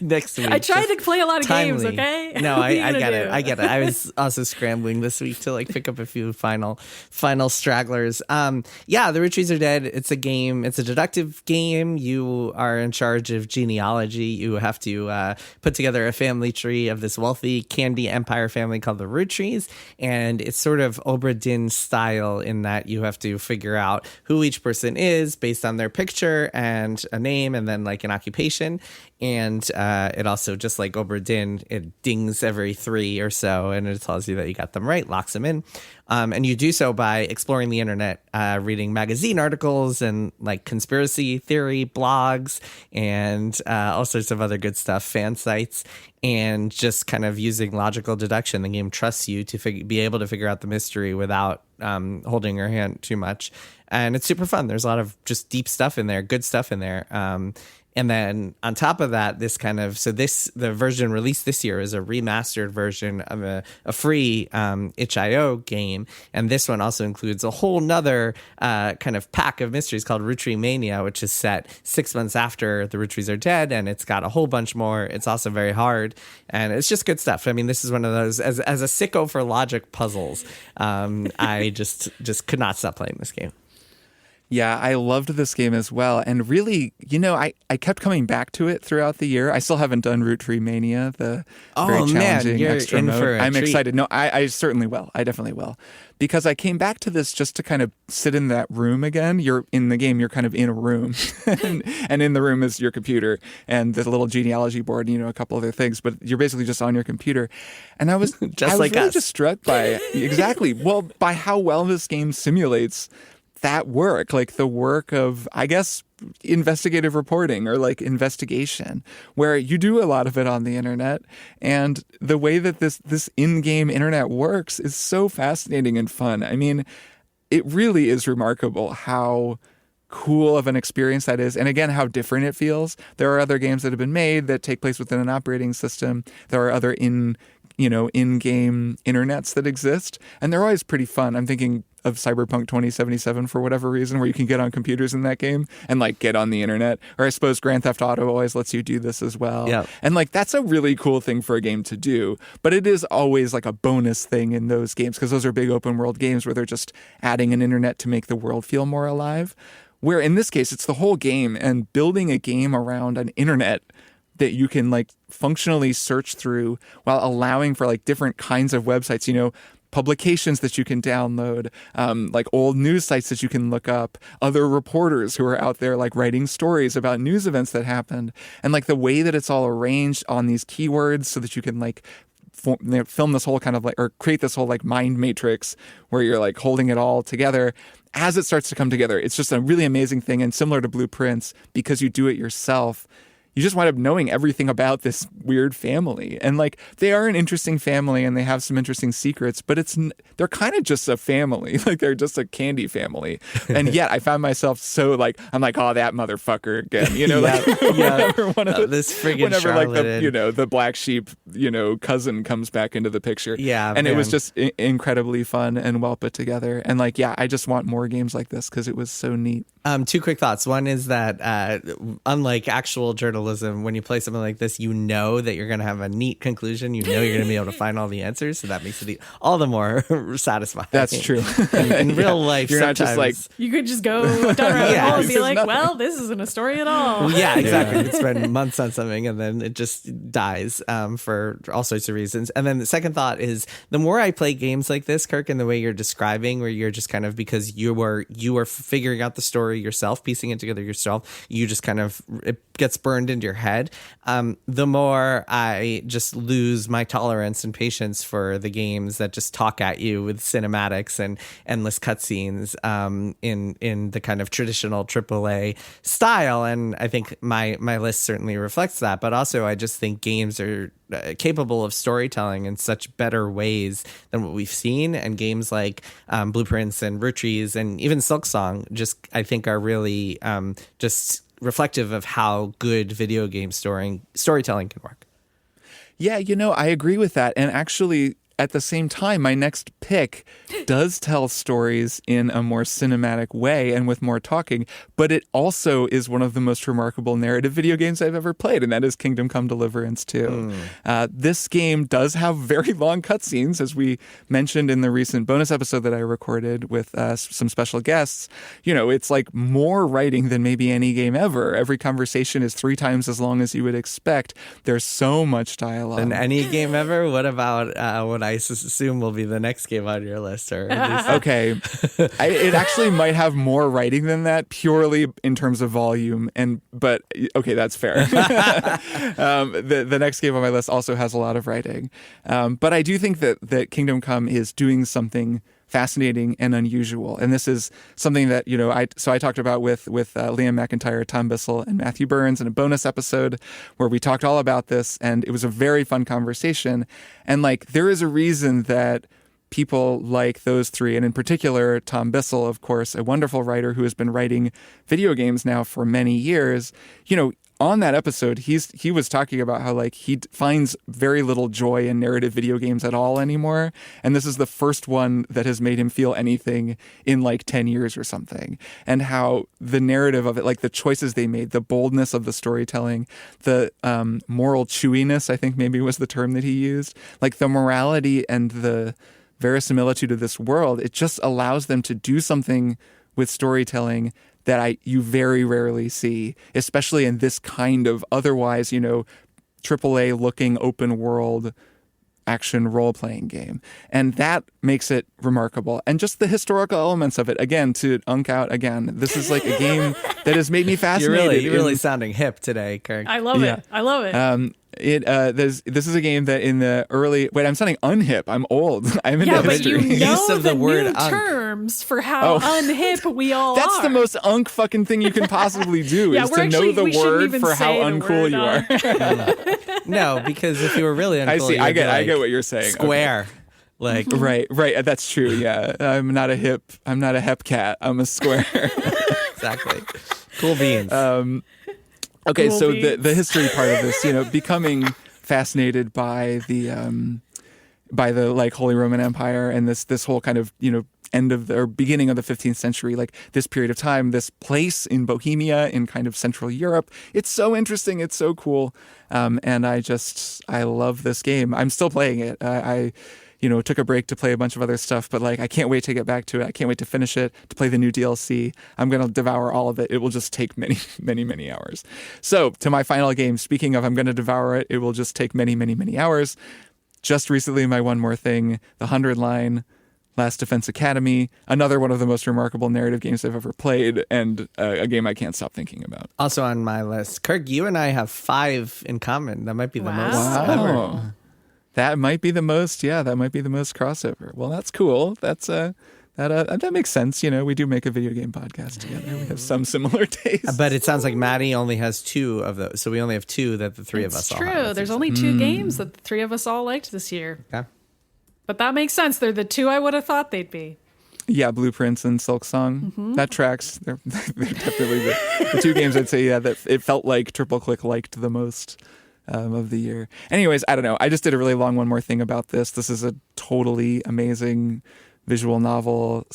next week. I tried to play a lot of games, okay? No, I get it. I get it. I was also scrambling this week to pick up a few final stragglers. The Roottrees Are Dead. It's a game. It's a deductive game. You are in charge of genealogy. You have to put together a family tree of this wealthy candy empire family called the Roottrees, and it's sort of Obra Dinn style in that you have to figure out who each person is based on their picture and a name and then an occupation. And it also, just like Obra Dinn, it dings every 3 or so and it tells you that you got them right, locks them in. And you do so by exploring the internet, reading magazine articles and conspiracy theory blogs and all sorts of other good stuff, fan sites, and just kind of using logical deduction. The game trusts you to be able to figure out the mystery without holding your hand too much. And it's super fun. There's a lot of just deep stuff in there, good stuff in there. And then on top of that, the version released this year is a remastered version of a free itch.io game. And this one also includes a whole nother kind of pack of mysteries called Roottrees Mania, which is set 6 months after the Roottrees Are Dead. And it's got a whole bunch more. It's also very hard. And it's just good stuff. This is one of those, as a sicko for logic puzzles, I just could not stop playing this game. Yeah, I loved this game as well. And really, I kept coming back to it throughout the year. I still haven't done Roottrees Mania, the very challenging you're extra in mode. for a I'm treat. excited. No, I certainly will. I definitely will. Because I came back to this just to kind of sit in that room again. You're in the game, you're kind of in a room. and in the room is your computer and the little genealogy board and, a couple other things. But you're basically just on your computer. And I was really just struck by, exactly, by how well this game simulates that work, the work of, I guess, investigative reporting or like investigation, where you do a lot of it on the internet. And the way that this in-game internet works is so fascinating and fun. I mean, it really is remarkable how cool of an experience that is. And again, how different it feels. There are other games that have been made that take place within an operating system. There are other in-game internets that exist, and they're always pretty fun. I'm thinking of Cyberpunk 2077 for whatever reason, where you can get on computers in that game and like get on the internet. Or I suppose Grand Theft Auto always lets you do this as well. Yeah. And like that's a really cool thing for a game to do. But it is always like a bonus thing in those games, because those are big open world games where they're just adding an internet to make the world feel more alive. Where in this case, it's the whole game, and building a game around an internet that you can like functionally search through while allowing for like different kinds of websites, publications that you can download, like old news sites that you can look up, other reporters who are out there like writing stories about news events that happened, and like the way that it's all arranged on these keywords so that you can like film this whole kind of like, or create this whole like mind matrix where you're like holding it all together. As it starts to come together, it's just a really amazing thing. And similar to Blueprints, because you do it yourself, you just wind up knowing everything about this weird family. And like, they are an interesting family and they have some interesting secrets, but they're kind of just a family. Like, they're just a candy family. And yet I found myself so like, I'm like, oh, that motherfucker again, This friggin' whenever like charlatan. the black sheep, cousin comes back into the picture. Yeah. And it was just incredibly fun and well put together. And like, yeah, I just want more games like this because it was so neat. Two quick thoughts. One is that unlike actual journalism, when you play something like this, you know that you're going to have a neat conclusion. You know you're going to be able to find all the answers. So that makes it all the more satisfying. That's true. In real life, you're not just like... You could just go down a rabbit hole and be like, nothing. well, this isn't a story at all. Yeah, exactly. You could spend months on something and then it just dies for all sorts of reasons. And then the second thought is, the more I play games like this, Kirk, in the way you're describing, where you're just kind of, because you are figuring out the story yourself, piecing it together yourself, you just kind of, it gets burned into your head. The more I just lose my tolerance and patience for the games that just talk at you with cinematics and endless cutscenes in the kind of traditional AAA style. And I think my list certainly reflects that. But also, I just think games are capable of storytelling in such better ways than what we've seen, and games like Blueprints and Roottrees and even Silksong just, I think, are really just reflective of how good video game storytelling can work. Yeah, I agree with that. And actually, at the same time, my next pick does tell stories in a more cinematic way and with more talking, but it also is one of the most remarkable narrative video games I've ever played, and that is Kingdom Come Deliverance 2. This game does have very long cutscenes, as we mentioned in the recent bonus episode that I recorded with some special guests. It's like more writing than maybe any game ever. Every conversation is 3 times as long as you would expect. There's so much dialogue. Than any game ever? What about what I assume will be the next game on your list? Or at least... Okay. It actually might have more writing than that, purely in terms of volume. But okay, that's fair. The next game on my list also has a lot of writing. But I do think that Kingdom Come is doing something fascinating and unusual. And this is something that, I talked about with Liam McIntyre, Tom Bissell, and Matthew Burns in a bonus episode where we talked all about this, and it was a very fun conversation. And like, there is a reason that people like those three, and in particular, Tom Bissell, of course, a wonderful writer who has been writing video games now for many years, on that episode, he was talking about how like he finds very little joy in narrative video games at all anymore, and this is the first one that has made him feel anything in like 10 years or something. And how the narrative of it, like the choices they made, the boldness of the storytelling, the moral chewiness, I think maybe was the term that he used, like the morality and the verisimilitude of this world, it just allows them to do something with storytelling that you very rarely see, especially in this kind of otherwise, AAA looking open world action role-playing game. And that makes it remarkable. And just the historical elements of it, again, to out again, this is like a game that has made me fascinated. You're really sounding hip today, Kirk. I love it. I love it. This is a game that in the early. Wait, I'm sounding unhip. I'm old. I'm into Yeah, but history. you know Use of the word new unk. terms for how unhip we all That's are. the most unk fucking thing you can possibly do Yeah, is we're to know actually- the we shouldn't word even for how say the uncool word you are. No, because if you were really uncool, I see. you'd I be get like, what you're saying. Square. Like, Right. That's true. Yeah, I'm not a hep cat. I'm a square. exactly. Cool beans. Okay, Cool so beans. the history part of this, becoming fascinated by the like Holy Roman Empire and this whole kind of end of or beginning of the 15th century, like this period of time, this place in Bohemia in kind of Central Europe. It's so interesting. It's so cool, and I love this game. I'm still playing it. I took a break to play a bunch of other stuff, but like I can't wait to get back to it. I can't wait to finish it, to play the new DLC. I'm going to devour all of it. It will just take many, many, many hours. So to my final game, speaking of I'm going to devour it, it will just take many, many, many hours. Just recently, my one more thing, the 100-line Last Defense Academy, another one of the most remarkable narrative games I've ever played, and a game I can't stop thinking about. Also on my list, Kirk, you and I have 5 in common. That might be the Wow. most ever. That might be the most, that might be the most crossover. Well, that's cool. That makes sense. We do make a video game podcast together. We have some similar tastes. But it sounds like Maddy only has 2 of those. So we only have 2 that the 3 of us It's all true. have. There's only 2 games that the 3 of us all liked this year. Yeah. But that makes sense. They're the 2 I would have thought they'd be. Yeah, Blueprints and Silksong. That tracks. They're definitely the 2 games I'd say, that it felt like Triple Click liked the most of the year. Anyways, I don't know. I just did a really long one more thing about this. This is a totally amazing visual novel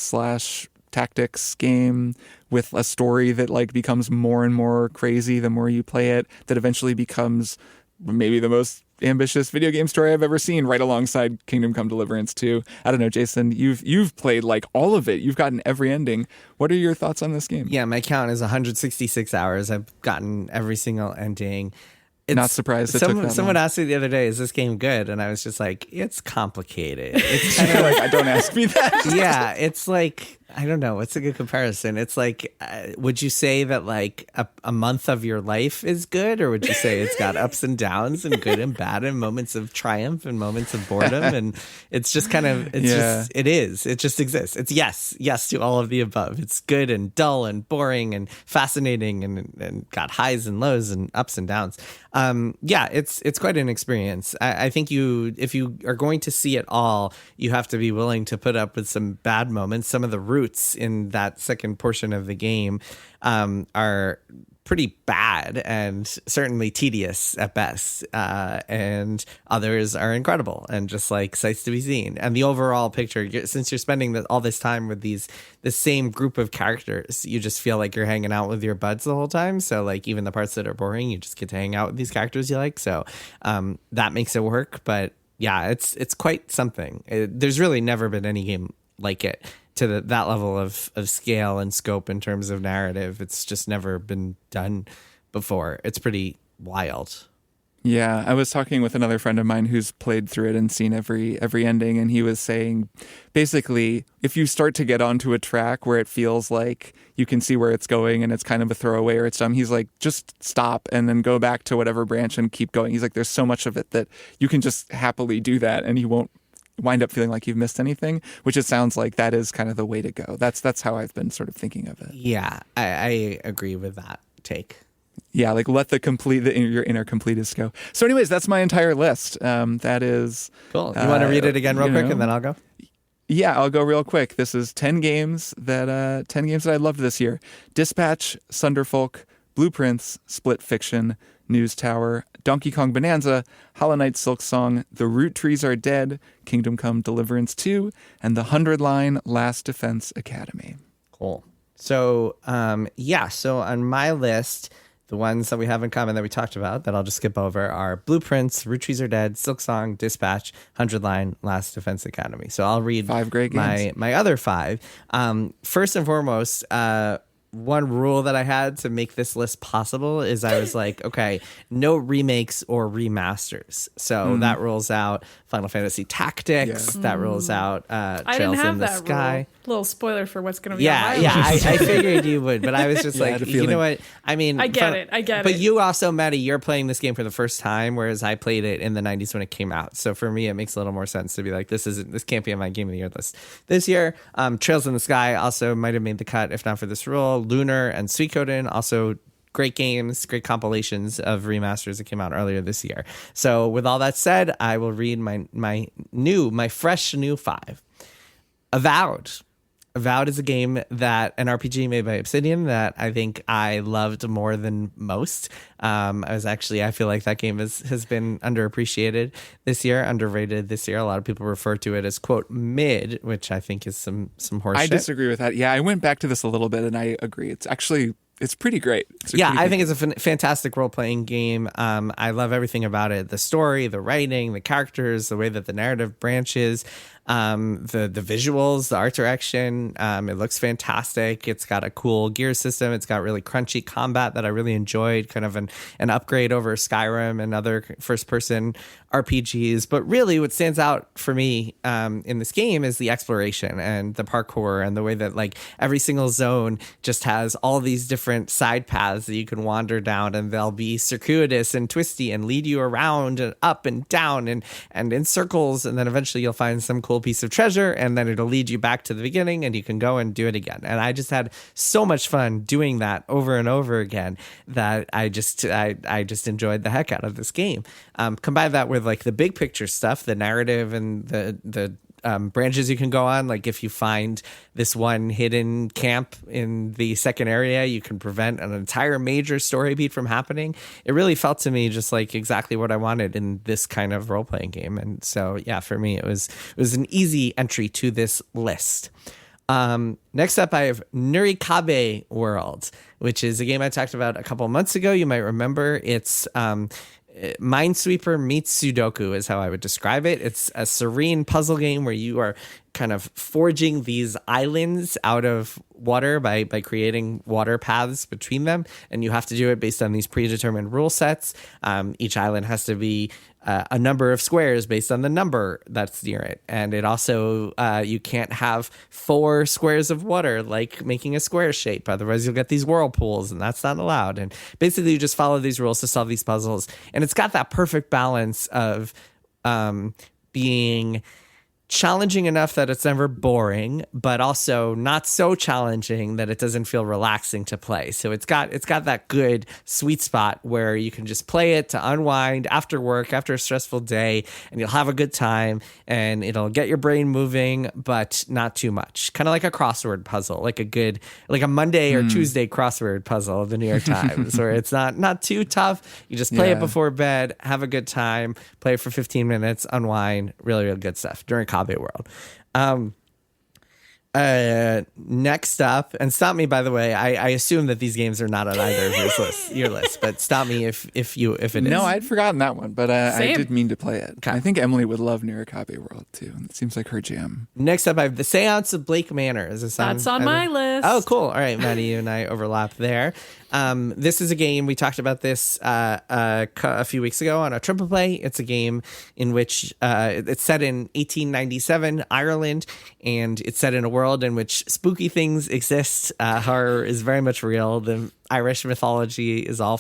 / tactics game with a story that like becomes more and more crazy the more you play it, that eventually becomes maybe the most ambitious video game story I've ever seen, right alongside Kingdom Come Deliverance 2. I don't know, Jason, you've played like all of it. You've gotten every ending. What are your thoughts on this game? Yeah, my count is 166 hours. I've gotten every single ending. Not surprised it took that someone long. asked me the other day, is this game good? And I was just like, it's complicated. It's kind You're like, don't ask me that. yeah, it's like, I don't know. What's a good comparison? It's like, would you say that like a month of your life is good? Or would you say it's got ups and downs and good and bad and moments of triumph and moments of boredom? And it's just kind of, it just exists. It's yes to all of the above. It's good and dull and boring and fascinating and got highs and lows and ups and downs. It's quite an experience. I think if you are going to see it all, you have to be willing to put up with some bad moments. Some of the roots in that second portion of the game are pretty bad and certainly tedious at best, and others are incredible and just like sights to be seen. And the overall picture, since you're spending all this time with the same group of characters, you just feel like you're hanging out with your buds the whole time. So like even the parts that are boring, you just get to hang out with these characters you like. So that makes it work. But yeah, it's quite something. There's really never been any game like it to that level of scale and scope in terms of narrative. It's just never been done before. It's pretty wild. Yeah, I was talking with another friend of mine who's played through it and seen every ending, and he was saying, basically, if you start to get onto a track where it feels like you can see where it's going and it's kind of a throwaway or it's dumb, he's like, just stop and then go back to whatever branch and keep going. He's like, there's so much of it that you can just happily do that and you won't wind up feeling like you've missed anything, which it sounds like that is kind of the way to go. That's how I've been sort of thinking of it. Yeah, I agree with that take. Yeah, like let your inner completist go. So anyways, that's my entire list. That is Cool. You want to read it again real quick and then I'll go? Yeah, I'll go real quick. This is 10 games that I loved this year. Dispatch, Sunderfolk, Blueprints, Split Fiction, News Tower, Donkey Kong Bonanza, Hollow Knight Silksong, The Roottrees Are Dead, Kingdom Come Deliverance 2, and the 100-line Last Defense Academy. Cool. So, so on my list, the ones that we have in common that we talked about that I'll just skip over are Blueprints, Roottrees Are Dead, Silksong, Dispatch, 100-line Last Defense Academy. So I'll read 5 great games. my other 5. First and foremost, one rule that I had to make this list possible is I was like, okay, no remakes or remasters. So that rules out Final Fantasy Tactics. That rules out I didn't Trails have in the that Sky. rule. Little spoiler for what's going to be on my Yeah, list. I figured you would, but I was just I had like, a you know feeling. what? I mean, I get it. But you also, Maddy, you're playing this game for the first time, whereas I played it in the 90s when it came out. So for me, it makes a little more sense to be like, this can't be on my Game of the Year list this year. Trails in the Sky also might have made the cut if not for this rule. Lunar and Suikoden also great games, great compilations of remasters that came out earlier this year. So with all that said, I will read my fresh new 5. Avowed. Avowed is a game an RPG made by Obsidian that I think I loved more than most. I feel like that game has been underappreciated this year, underrated this year. A lot of people refer to it as, quote, mid, which I think is some horse I shit. disagree with that. Yeah, I went back to this a little bit and I agree. It's pretty great. I think it's a fantastic role-playing game. I love everything about it. The story, the writing, the characters, the way that the narrative branches, the visuals, the art direction. It looks fantastic. It's got a cool gear system. It's got really crunchy combat that I really enjoyed, kind of an upgrade over Skyrim and other first-person RPGs. But really what stands out for me in this game is the exploration and the parkour and the way that like every single zone just has all these different side paths that you can wander down, and they'll be circuitous and twisty and lead you around and up and down and in circles, and then eventually you'll find some cool piece of treasure, and then it'll lead you back to the beginning and you can go and do it again. And I just had so much fun doing that over and over again that I just enjoyed the heck out of this game. Combine that with like the big picture stuff, the narrative and the branches you can go on. Like if you find this one hidden camp in the second area, you can prevent an entire major story beat from happening. It really felt to me just like exactly what I wanted in this kind of role-playing game. And so, yeah, for me, it was an easy entry to this list. Next up, I have Nurikabe World, which is a game I talked about a couple months ago. You might remember it's Minesweeper meets Sudoku is how I would describe it. It's a serene puzzle game where you are kind of forging these islands out of water by creating water paths between them, and you have to do it based on these predetermined rule sets. Each island has to be a number of squares based on the number that's near it, and it also you can't have 4 squares of water like making a square shape, otherwise you'll get these whirlpools, and that's not allowed. And basically you just follow these rules to solve these puzzles, and it's got that perfect balance of being challenging enough that it's never boring, but also not so challenging that it doesn't feel relaxing to play. So it's got that good sweet spot where you can just play it to unwind after work, after a stressful day, and you'll have a good time, and it'll get your brain moving, but not too much. Kind of like a crossword puzzle, like a Monday or Tuesday crossword puzzle of the New York Times, where it's not too tough. You just play it before bed, have a good time, play it for 15 minutes, unwind. Really, really good stuff. Nurikabe World. Next up, and stop me, by the way, I assume that these games are not on either of your list, but stop me if it is. No, I'd forgotten that one, but I Same. did mean to play it. Okay. I think Emily would love Nurikabe World too. It seems like her jam. Next up, I have the Séance of Blake Manor. Is this That's on my list. Oh, cool. All right, Maddy, you and I overlap there. This is a game, we talked about this a few weeks ago on a Triple Play. It's a game in which it's set in 1897 Ireland, and it's set in a world in which spooky things exist. Horror is very much real. The Irish mythology is all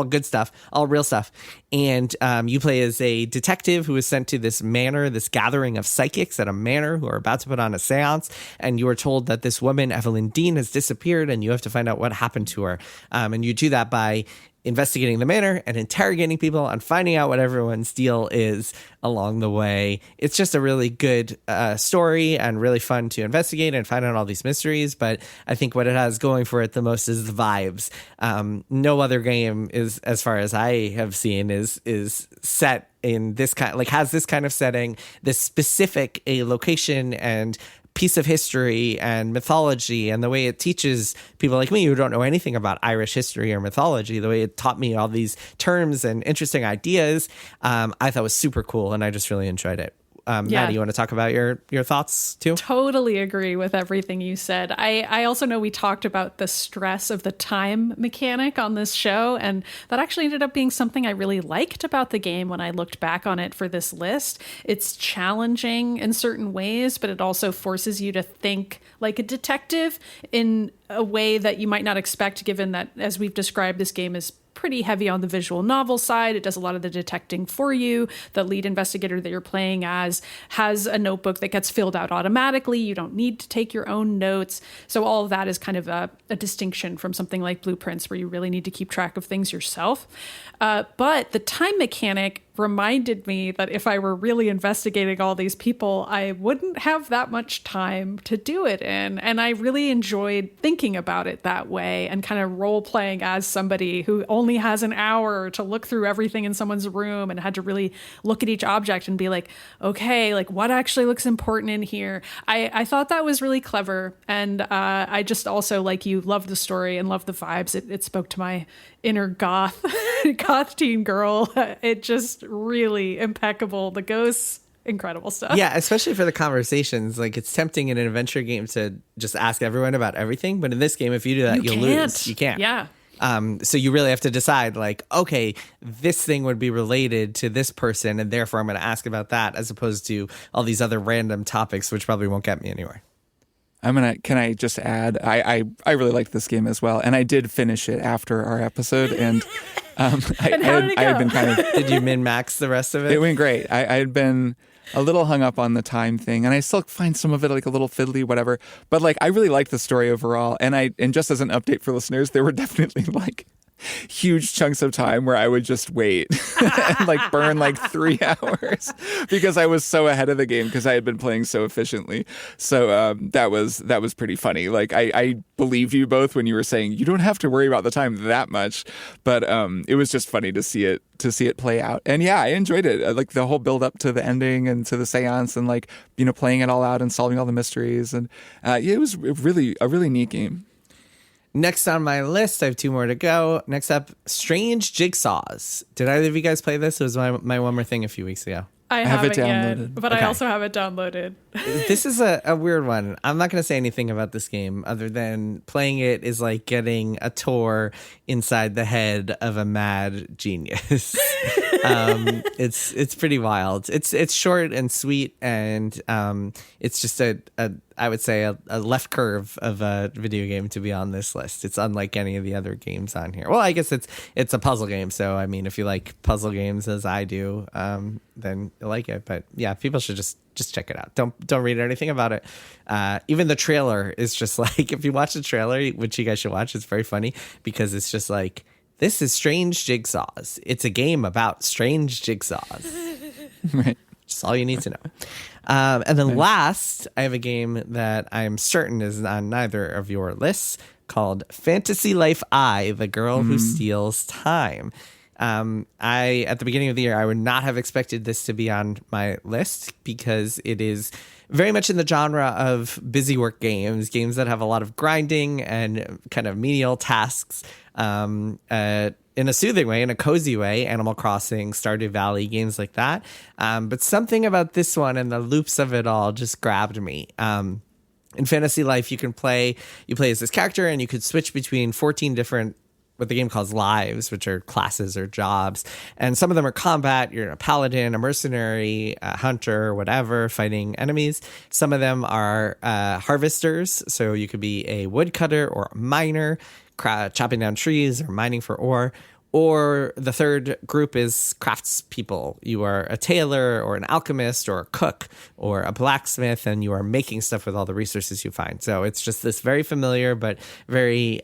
good stuff, all real stuff. And you play as a detective who is sent to this manor, this gathering of psychics at a manor who are about to put on a seance. And you are told that this woman, Evelyn Dean, has disappeared, and you have to find out what happened to her. And you do that by investigating the manor and interrogating people and finding out what everyone's deal is along the way. It's just a really good story and really fun to investigate and find out all these mysteries. But I think what it has going for it the most is the vibes. No other game is, as far as I have seen, is set in this kind, like has this kind of setting, this specific a location and piece of history and mythology, and the way it teaches people like me who don't know anything about Irish history or mythology, the way it taught me all these terms and interesting ideas, I thought was super cool, and I just really enjoyed it. Maddy, you want to talk about your thoughts too? Totally agree with everything you said. I also know we talked about the stress of the time mechanic on this show, and that actually ended up being something I really liked about the game when I looked back on it for this list. It's challenging in certain ways, but it also forces you to think like a detective in a way that you might not expect, given that, as we've described, this game is pretty heavy on the visual novel side. It does a lot of the detecting for you. The lead investigator that you're playing as has a notebook that gets filled out automatically. You don't need to take your own notes. So all of that is kind of a distinction from something like Blueprints, where you really need to keep track of things yourself. But the time mechanic reminded me that if I were really investigating all these people, I wouldn't have that much time to do it in. And I really enjoyed thinking about it that way and kind of role playing as somebody who only has an hour to look through everything in someone's room and had to really look at each object and be like, okay, like what actually looks important in here? I thought that was really clever. And I just also, like you, loved the story and loved the vibes. It spoke to my inner goth teen girl. It just really impeccable. The ghosts, incredible stuff. Yeah, especially for the conversations. Like, it's tempting in an adventure game to just ask everyone about everything, but in this game, if you do that, you'll lose. You can't. Yeah. So you really have to decide, like, okay, this thing would be related to this person, and therefore I'm going to ask about that, as opposed to all these other random topics, which probably won't get me anywhere. Can I just add, I really liked this game as well, and I did finish it after our episode, and I had been kind of... Did you min-max the rest of it? It went great. I had been a little hung up on the time thing, and I still find some of it like a little fiddly, whatever, but like I really liked the story overall, and just as an update for listeners, there were definitely like huge chunks of time where I would just wait and like burn like 3 hours because I was so ahead of the game because I had been playing so efficiently. So that was pretty funny. Like I believe you both when you were saying you don't have to worry about the time that much, but it was just funny to see it play out. And yeah, I enjoyed it. Like the whole build up to the ending and to the seance and like, you know, playing it all out and solving all the mysteries. And yeah, it was really a really neat game. Next on my list, I have 2 more to go. Next up, Strange Jigsaws. Did either of you guys play this? It was my one more thing a few weeks ago. I have it downloaded yet, but okay. I also have it downloaded. This is a weird one. I'm not going to say anything about this game other than playing it is like getting a tour inside the head of a mad genius. It's pretty wild. It's short and sweet, and it's just I would say a left curve of a video game to be on this list. It's unlike any of the other games on here. Well, I guess it's a puzzle game, so I mean, if you like puzzle games as I do, then you'll like it. But yeah, people should just check it out. Don't read anything about it. Even the trailer is just like, if you watch the trailer, which you guys should watch, it's very funny because it's just like, this is Strange Jigsaws. It's a game about strange jigsaws. Right. Just all you need to know. And then last, I have a game that I'm certain is on neither of your lists called Fantasy Life I, The Girl Who Steals Time. At the beginning of the year, I would not have expected this to be on my list because it is very much in the genre of busy work games that have a lot of grinding and kind of menial tasks, in a soothing way, in a cozy way, Animal Crossing, Stardew Valley, games like that. But something about this one and the loops of it all just grabbed me. In Fantasy Life, you play as this character and you could switch between 14 different what the game calls lives, which are classes or jobs. And some of them are combat. You're a paladin, a mercenary, a hunter, whatever, fighting enemies. Some of them are harvesters. So you could be a woodcutter or a miner, chopping down trees or mining for ore. Or the third group is craftspeople. You are a tailor or an alchemist or a cook or a blacksmith, and you are making stuff with all the resources you find. So it's just this very familiar but very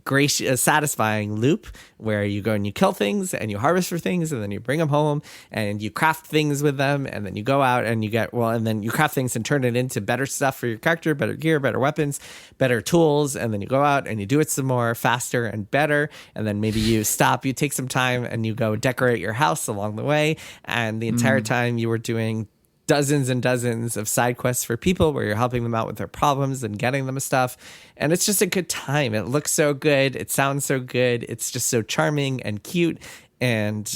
gracious, satisfying loop where you go and you kill things and you harvest for things and then you bring them home and you craft things with them and then you go out and and then you craft things and turn it into better stuff for your character, better gear, better weapons, better tools, and then you go out and you do it some more, faster and better, and then maybe you stop, you take some time and you go decorate your house along the way, and the entire time you were doing dozens and dozens of side quests for people where you're helping them out with their problems and getting them stuff. And it's just a good time. It looks so good. It sounds so good. It's just so charming and cute. And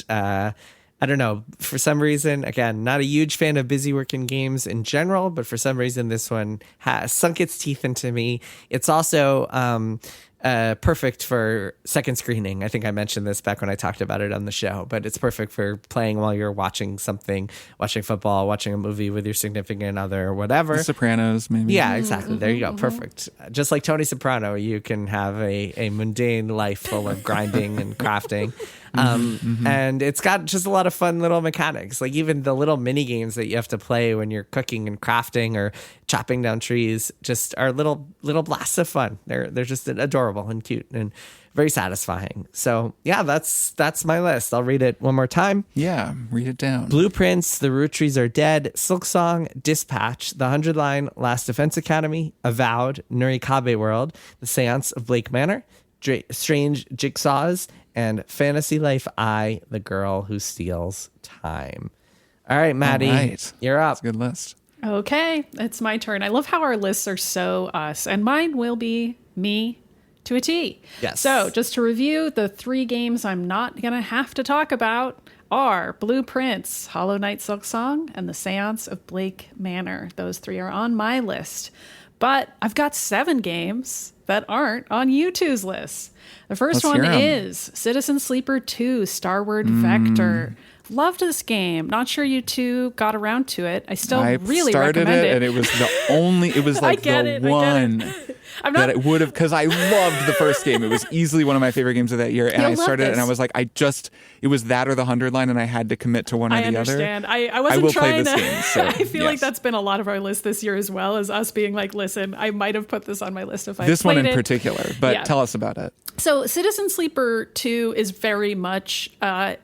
I don't know. For some reason, again, not a huge fan of busy working games in general, but for some reason, this one has sunk its teeth into me. It's also perfect for second screening. I think I mentioned this back when I talked about it on the show, but it's perfect for playing while you're watching something, watching football, watching a movie with your significant other or whatever. The Sopranos, maybe. Yeah, exactly. There you go. Perfect. Just like Tony Soprano, you can have a mundane life full of grinding and crafting. And it's got just a lot of fun little mechanics, like even the little mini games that you have to play when you're cooking and crafting or chopping down trees just are little blasts of fun. They're just adorable and cute and very satisfying. So yeah, that's my list. I'll read it one more time. Yeah, read it down. Blueprints, The Roottrees Are Dead, Silksong, Dispatch, The 100-Line Last Defense Academy, Avowed, Nurikabe World, The Séance of Blake Manor, Strange Jigsaws, and Fantasy Life I, The Girl Who Steals Time. All right, Maddy, you're up. That's a good list. Okay, it's my turn. I love how our lists are so us, and mine will be me to a T. Yes. So just to review, the 3 games I'm not going to have to talk about are Blueprints, Hollow Knight Silksong, and The Séance of Blake Manor. Those 3 are on my list. But I've got 7 games that aren't on you two's list. The first one is Citizen Sleeper 2, Starward Vector. Loved this game. Not sure you two got around to it. I still really recommend it. And it was the only, it was like the one that it would have, because I loved the first game. It was easily one of my favorite games of that year. And I started it and I was like, it was that or the 100-Line, and I had to commit to one or the other. I understand. I wasn't trying to. Game, so, I feel like that's been a lot of our list this year as well, as us being like, listen, I might have put this on my list if I this one in it. particular, but tell us about it. So Citizen Sleeper 2 is very much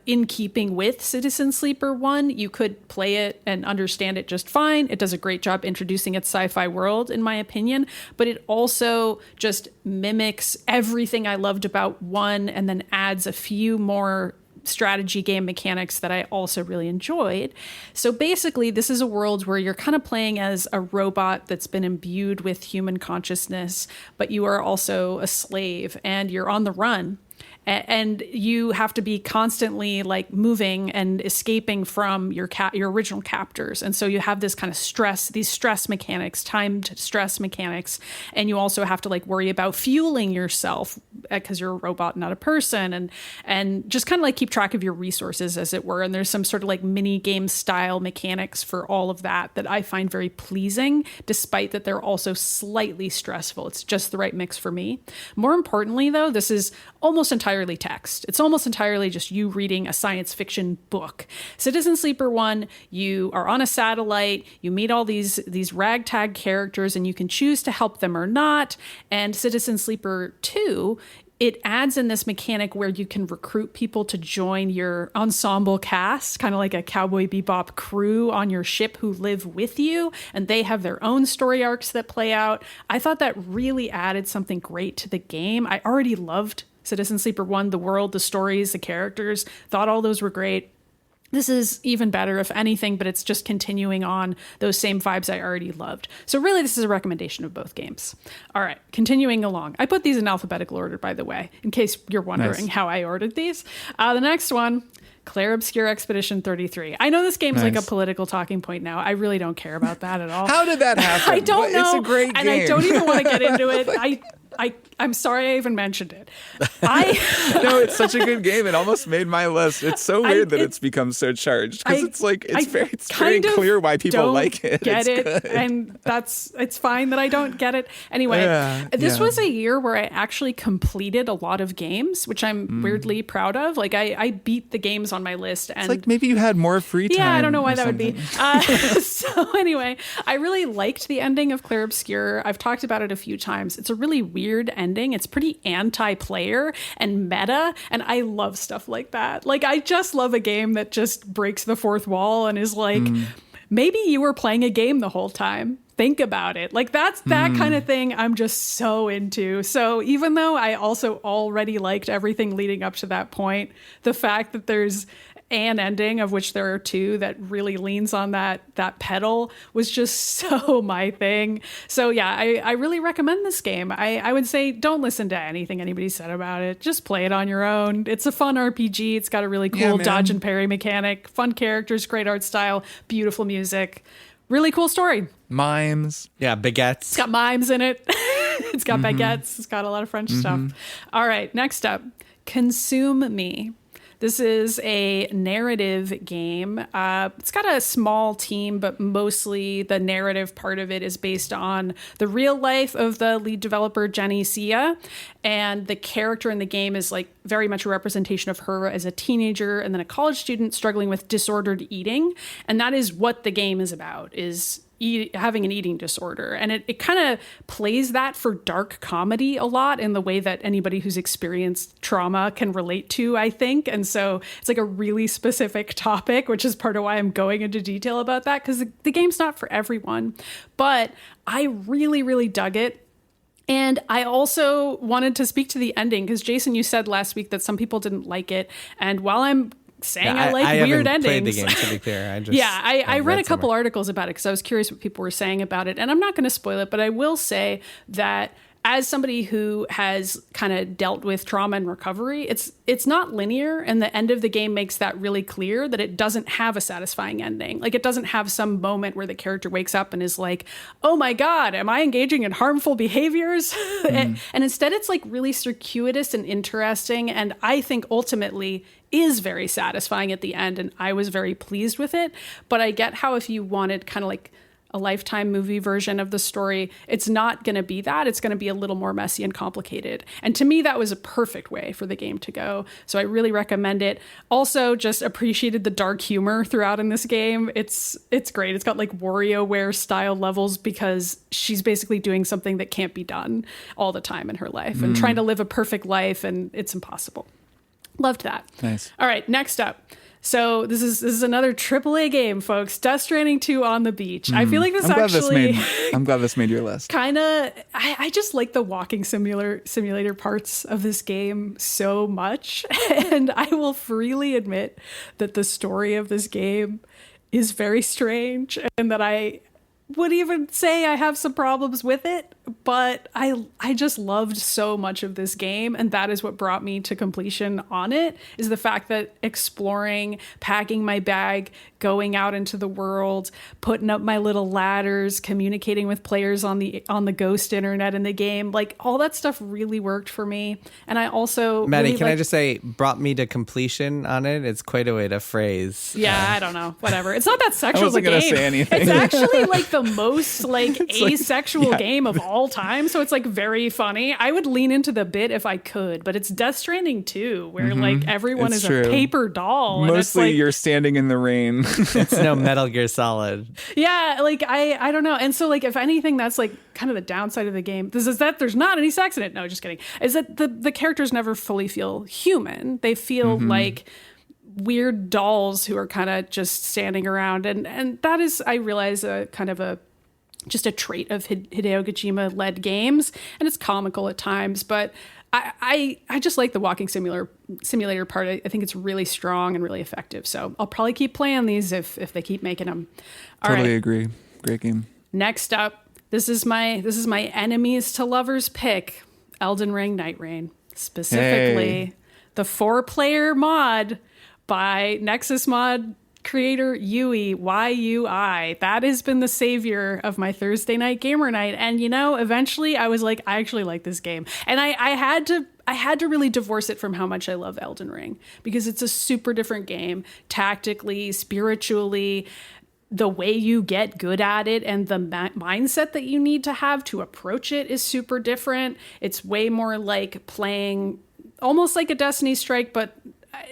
in keeping with Citizen Sleeper 1. You could play it and understand it just fine. It does a great job introducing its sci-fi world, in my opinion, but it also just mimics everything I loved about 1 and then adds a few more strategy game mechanics that I also really enjoyed. So basically, this is a world where you're kind of playing as a robot that's been imbued with human consciousness, but you are also a slave and you're on the run. And you have to be constantly like moving and escaping from your original captors. And so you have this kind of these stress mechanics, timed stress mechanics. And you also have to like worry about fueling yourself because you're a robot, not a person. And just kind of like keep track of your resources, as it were. And there's some sort of like mini game style mechanics for all of that I find very pleasing, despite that they're also slightly stressful. It's just the right mix for me. More importantly, though, this is almost entirely text. It's almost entirely just you reading a science fiction book. Citizen Sleeper 1, you are on a satellite, you meet all these ragtag characters and you can choose to help them or not. And Citizen Sleeper 2, it adds in this mechanic where you can recruit people to join your ensemble cast, kind of like a Cowboy Bebop crew on your ship who live with you, and they have their own story arcs that play out. I thought that really added something great to the game. I already loved Citizen Sleeper 1, the world, the stories, the characters, thought all those were great. This is even better, if anything, but it's just continuing on those same vibes I already loved. So really, this is a recommendation of both games. All right, continuing along. I put these in alphabetical order, by the way, in case you're wondering how I ordered these. The next one, Clair Obscur Expedition 33. I know this game's like a political talking point now. I really don't care about that at all. How did that happen? I don't know. It's a great game. And I don't even want to get into it. I'm sorry I even mentioned it. No, it's such a good game. It almost made my list. It's so weird that it's become so charged, because it's very clear why people like it. Get it, good. And it's fine that I don't get it. Anyway, this was a year where I actually completed a lot of games, which I'm weirdly proud of. Like I beat the games on my list, and it's like maybe you had more free time. Yeah, I don't know why that would be. So anyway, I really liked the ending of Clair Obscur. I've talked about it a few times. It's a really weird ending. It's pretty anti-player and meta, and I love stuff like that. Like, I just love a game that just breaks the fourth wall and is like, maybe you were playing a game the whole time. Think about it. Like, that's that kind of thing I'm just so into. So even though I also already liked everything leading up to that point, the fact that there's and ending, of which there are two, that really leans on that pedal, was just so my thing. So yeah, I really recommend this game. I would say don't listen to anything anybody said about it. Just play it on your own. It's a fun RPG. It's got a really cool dodge and parry mechanic, fun characters, great art style, beautiful music, really cool story. Mimes. Yeah, baguettes. It's got mimes in it. It's got baguettes. It's got a lot of French stuff. All right, next up, Consume Me. This is a narrative game. It's got a small team, but mostly the narrative part of it is based on the real life of the lead developer, Jenny Sia. And the character in the game is like very much a representation of her as a teenager and then a college student struggling with disordered eating. And that is what the game is about, is having an eating disorder. And it kind of plays that for dark comedy a lot in the way that anybody who's experienced trauma can relate to, I think. And so it's like a really specific topic, which is part of why I'm going into detail about that, because the game's not for everyone. But I really, really dug it. And I also wanted to speak to the ending, because Jason, you said last week that some people didn't like it. And while I'm saying I like weird endings. Played the game, to be clear. I read a couple articles about it because I was curious what people were saying about it. And I'm not going to spoil it, but I will say that as somebody who has kind of dealt with trauma and recovery, it's not linear. And the end of the game makes that really clear, that it doesn't have a satisfying ending. Like, it doesn't have some moment where the character wakes up and is like, oh my God, am I engaging in harmful behaviors? And instead it's like really circuitous and interesting. And I think ultimately is very satisfying at the end. And I was very pleased with it. But I get how if you wanted kind of like a Lifetime movie version of the story, it's not going to be that. It's going to be a little more messy and complicated. And to me, that was a perfect way for the game to go. So I really recommend it. Also, just appreciated the dark humor throughout in this game. It's great. It's got like WarioWare style levels, because she's basically doing something that can't be done all the time in her life and trying to live a perfect life, and it's impossible. Loved that. Nice. All right, next up. So this is another AAA game, folks. Death Stranding 2 on the beach. I feel like this I'm glad this made your list. Kind of, I just like the walking simulator parts of this game so much. And I will freely admit that the story of this game is very strange, and that I would even say I have some problems with it, but I just loved so much of this game, and that is what brought me to completion on it, is the fact that exploring, packing my bag, going out into the world, putting up my little ladders, communicating with players on the ghost internet in the game, like all that stuff really worked for me. And I also Maddy, really can I just say, brought me to completion on it? It's quite a way to phrase. Yeah, I don't know, whatever. It's not that sexual. I wasn't going to say anything. It's actually like the most like asexual game of all time, so it's like very funny. I would lean into the bit if I could, but it's Death Stranding 2, where like everyone is a paper doll. Mostly and it's like, you're standing in the rain. It's no Metal Gear Solid. Yeah, like I don't know. And so like if anything, that's like kind of the downside of the game. This is that there's not any sex in it. No, just kidding. Is that the characters never fully feel human. They feel like weird dolls who are kind of just standing around, and that is, I realize, a kind of just a trait of Hideo Kojima led games, and it's comical at times, but I just like the walking simulator part. I think it's really strong and really effective. So I'll probably keep playing these if they keep making them. Totally agree. Great game. Next up, this is my enemies to lovers pick, Elden Ring Nightreign. Specifically, the 4-player mod by Nexus Mod creator Yeui, YUI. That has been the savior of my Thursday night gamer night. And eventually I was like, I actually like this game. And I had to really divorce it from how much I love Elden Ring, because it's a super different game, tactically, spiritually. The way you get good at it and the mindset that you need to have to approach it is super different. It's way more like playing almost like a Destiny Strike, but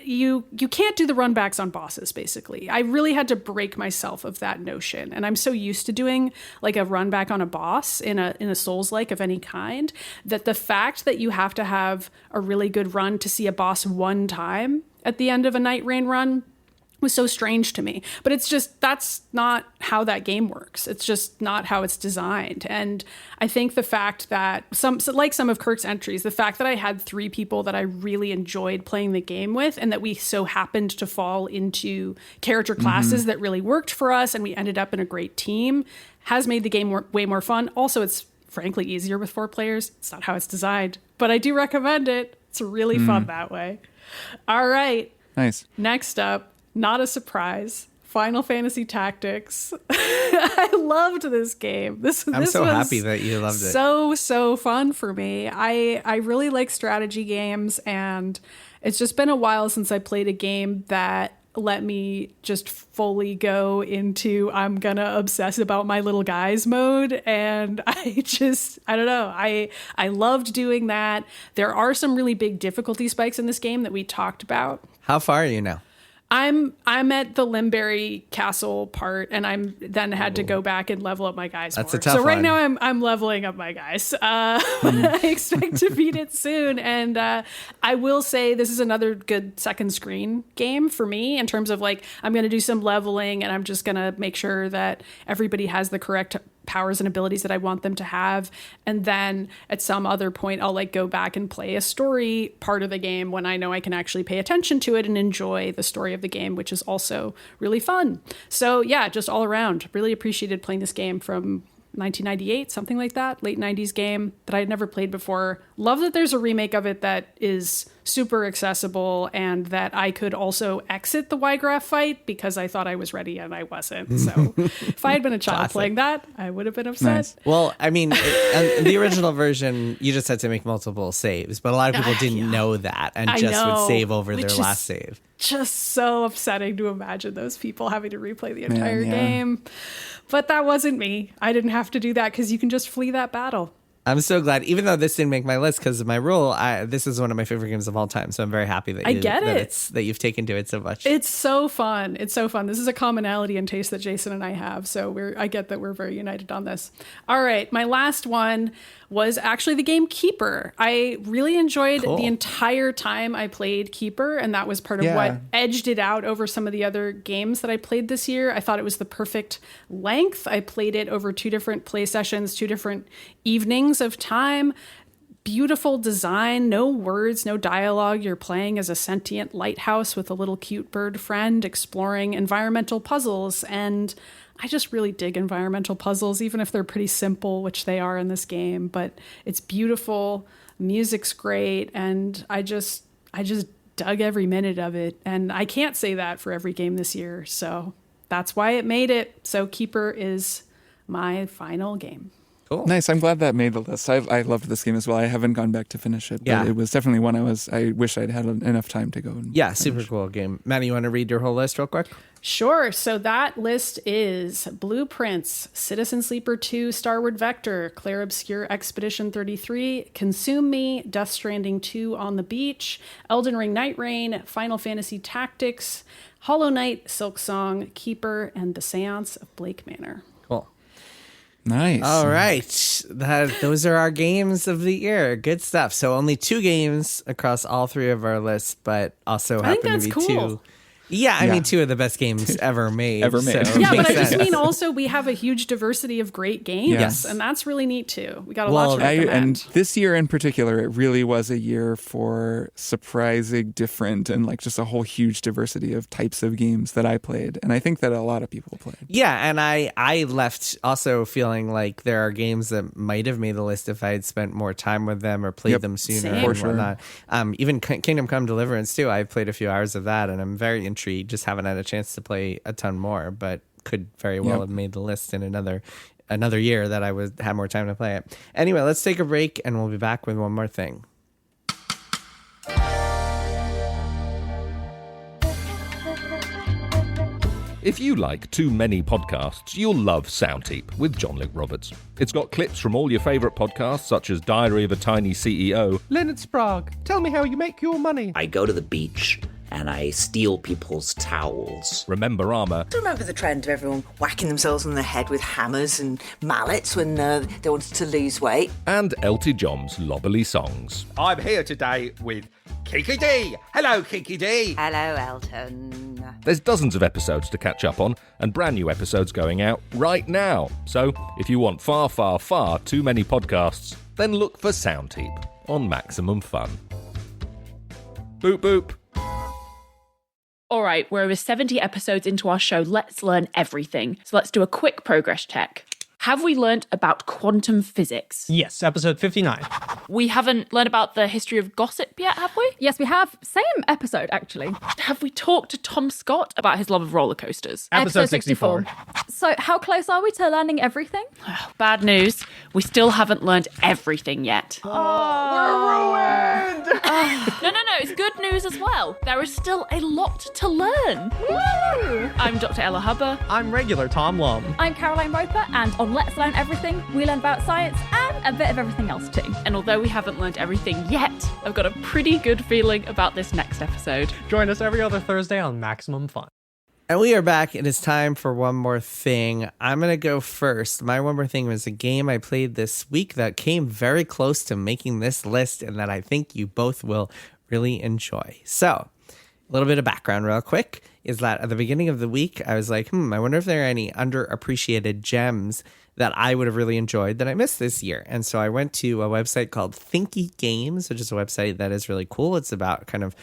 you can't do the runbacks on bosses, basically. I really had to break myself of that notion. And I'm so used to doing like a runback on a boss in a Souls-like of any kind, that the fact that you have to have a really good run to see a boss one time at the end of a Nightreign run was so strange to me. But it's just, that's not how that game works. It's just not how it's designed. And I think the fact that some of Kirk's entries, the fact that I had 3 people that I really enjoyed playing the game with, and that we so happened to fall into character classes that really worked for us, and we ended up in a great team, has made the game way more fun. Also, it's frankly easier with 4 players. It's not how it's designed, but I do recommend it. It's really fun that way. All right. Nice. Next up, not a surprise, Final Fantasy Tactics. I loved this game. I'm so happy that you loved it. So fun for me. I really like strategy games, and it's just been a while since I played a game that let me just fully go into I'm gonna obsess about my little guys mode. And I don't know. I loved doing that. There are some really big difficulty spikes in this game that we talked about. How far are you now? I'm at the Limberry Castle part, and I'm then had to go back and level up my guys. That's more. a tough So right one. now I'm leveling up my guys. I expect to beat it soon, and I will say this is another good second screen game for me in terms of like I'm going to do some leveling, and I'm just going to make sure that everybody has the correct powers and abilities that I want them to have. And then at some other point, I'll like go back and play a story part of the game when I know I can actually pay attention to it and enjoy the story of the game, which is also really fun. So yeah, just all around, really appreciated playing this game from 1998, something like that, late 90s game that I had never played before. Love that there's a remake of it that is super accessible, and that I could also exit the Y-Graph fight because I thought I was ready and I wasn't. So if I had been a child playing that, I would have been upset. Nice. Well, I mean, in the original version, you just had to make multiple saves, but a lot of people didn't know that and would save over their last save. Just so upsetting to imagine those people having to replay the entire game. But that wasn't me. I didn't have to do that because you can just flee that battle. I'm so glad, even though this didn't make my list because of my rule, this is one of my favorite games of all time. So I'm very happy that that you've taken to it so much. It's so fun. It's so fun. This is a commonality in taste that Jason and I have. So I get that we're very united on this. All right. My last one was actually the game Keeper. I really enjoyed the entire time I played Keeper, and that was part of what edged it out over some of the other games that I played this year. I thought it was the perfect length. I played it over 2 different play sessions, 2 different evenings of time. Beautiful design, no words, no dialogue. You're playing as a sentient lighthouse with a little cute bird friend exploring environmental puzzles, and I just really dig environmental puzzles, even if they're pretty simple, which they are in this game. But it's beautiful, music's great, and I just dug every minute of it. And I can't say that for every game this year, so that's why it made it. So Keeper is my final game. Cool. Nice. I'm glad that made the list. I loved this game as well. I haven't gone back to finish it, but it was definitely one I wish I'd had enough time to go and finish. Super cool game. Maddy, you want to read your whole list real quick? Sure. So that list is Blueprints, Citizen Sleeper 2, Starward Vector, Clair Obscur Expedition 33, Consume Me, Death Stranding 2 on the Beach, Elden Ring Nightreign, Final Fantasy Tactics, Hollow Knight, Silksong, Keeper, and the Séance of Blake Manor. Cool. Nice. All right. Those are our games of the year. Good stuff. So only 2 games across all 3 of our lists, but also happen to be cool. 2. Yeah, I mean, 2 of the best games ever made. Ever made. So Yeah, but I just mean also we have a huge diversity of great games, Yes. and that's really neat too. We got a lot to recommend. And this year in particular, it really was a year for surprising, different, and like just a whole huge diversity of types of games that I played. And I think that a lot of people played. Yeah, and I left also feeling like there are games that might have made the list if I had spent more time with them or played them sooner Same. and For sure. whatnot. Even Kingdom Come Deliverance too. I played a few hours of that, and I'm very intrigued. Just haven't had a chance to play a ton more, but could very well have made the list in another year that I would have more time to play it. Anyway, let's take a break, and we'll be back with one more thing. If you like too many podcasts, you'll love Soundheap with John Luke Roberts. It's got clips from all your favourite podcasts, such as Diary of a Tiny CEO. Leonard Sprague, tell me how you make your money. I go to the beach and I steal people's towels. Remember Armour. Do you remember the trend of everyone whacking themselves on the head with hammers and mallets when they wanted to lose weight? And Elty John's Lobberly Songs. I'm here today with Kiki D. Hello, Kiki D. Hello, Elton. There's dozens of episodes to catch up on, and brand new episodes going out right now. So, if you want far, far, far too many podcasts, then look for Sound Heap on Maximum Fun. Boop boop. All right, we're over 70 episodes into our show. Let's learn everything. So let's do a quick progress check. Have we learnt about quantum physics? Yes, episode 59. We haven't learned about the history of gossip yet, have we? Yes, we have. Same episode, actually. Have we talked to Tom Scott about his love of roller coasters? Episode 64. So how close are we to learning everything? Bad news. We still haven't learned everything yet. We're ruined! No, it's good news as well. There is still a lot to learn. Woo! I'm Dr. Ella Hubber. I'm regular Tom Lum. I'm Caroline Roper, and on Let's Learn Everything, we learn about science and a bit of everything else too. And although we haven't learned everything yet, I've got a pretty good feeling about this next episode. Join us every other Thursday on Maximum Fun. And we are back. It is time for One More Thing. I'm going to go first. My One More Thing was a game I played this week that came very close to making this list and that I think you both will really enjoy. So, a little bit of background real quick is that at the beginning of the week, I was like, I wonder if there are any underappreciated gems that I would have really enjoyed that I missed this year. And so I went to a website called Thinky Games, which is a website that is really cool. It's about kind of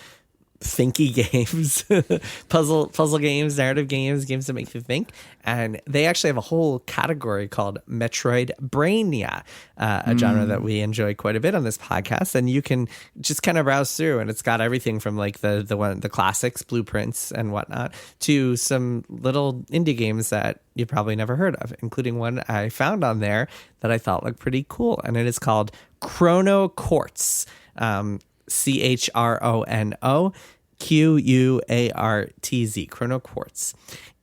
thinky games, puzzle games, narrative games, games that make you think. And they actually have a whole category called Metroidvania, a genre that we enjoy quite a bit on this podcast. And you can just kind of browse through, and it's got everything from like the classics, blueprints and whatnot, to some little indie games that you probably never heard of, including one I found on there that I thought looked pretty cool. And it is called Chronoquartz. Chronoquartz, Chronoquartz.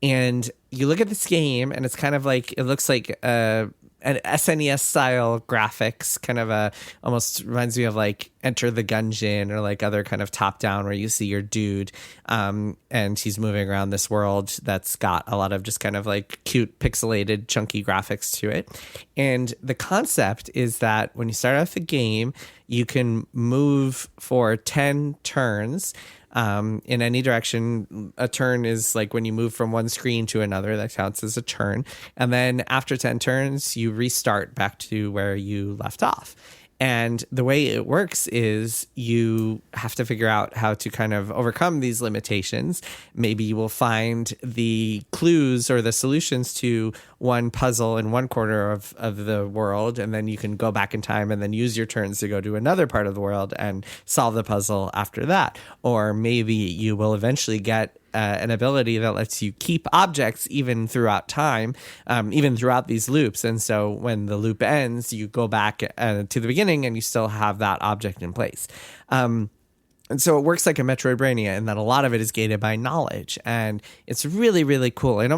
And you look at this game and it's kind of like, it looks like an SNES style graphics, kind of almost reminds me of like Enter the Gungeon or like other kind of top down where you see your dude and he's moving around this world that's got a lot of just kind of like cute pixelated chunky graphics to it. And the concept is that when you start off the game, you can move for 10 turns in any direction. A turn is like when you move from one screen to another, that counts as a turn. And then after 10 turns, you restart back to where you left off. And the way it works is you have to figure out how to kind of overcome these limitations. Maybe you will find the clues or the solutions to one puzzle in one corner of the world, and then you can go back in time and then use your turns to go to another part of the world and solve the puzzle after that. Or maybe you will eventually get an ability that lets you keep objects even throughout time, even throughout these loops. And so when the loop ends, you go back to the beginning and you still have that object in place. And so it works like a Metroidvania in that a lot of it is gated by knowledge. And it's really, really cool. And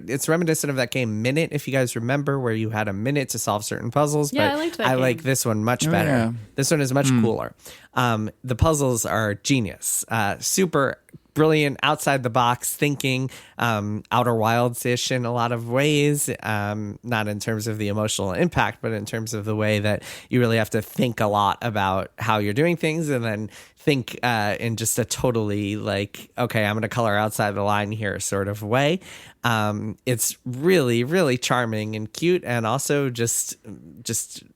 it's reminiscent of that game Minute, if you guys remember, where you had a minute to solve certain puzzles. Yeah, but I liked that game. like this one much better. Yeah. This one is much cooler. The puzzles are genius. Super brilliant, outside the box thinking, Outer Wilds-ish in a lot of ways, not in terms of the emotional impact, but in terms of the way that you really have to think a lot about how you're doing things and then think in just a totally like, okay, I'm going to color outside the line here sort of way. It's really, really charming and cute, and also just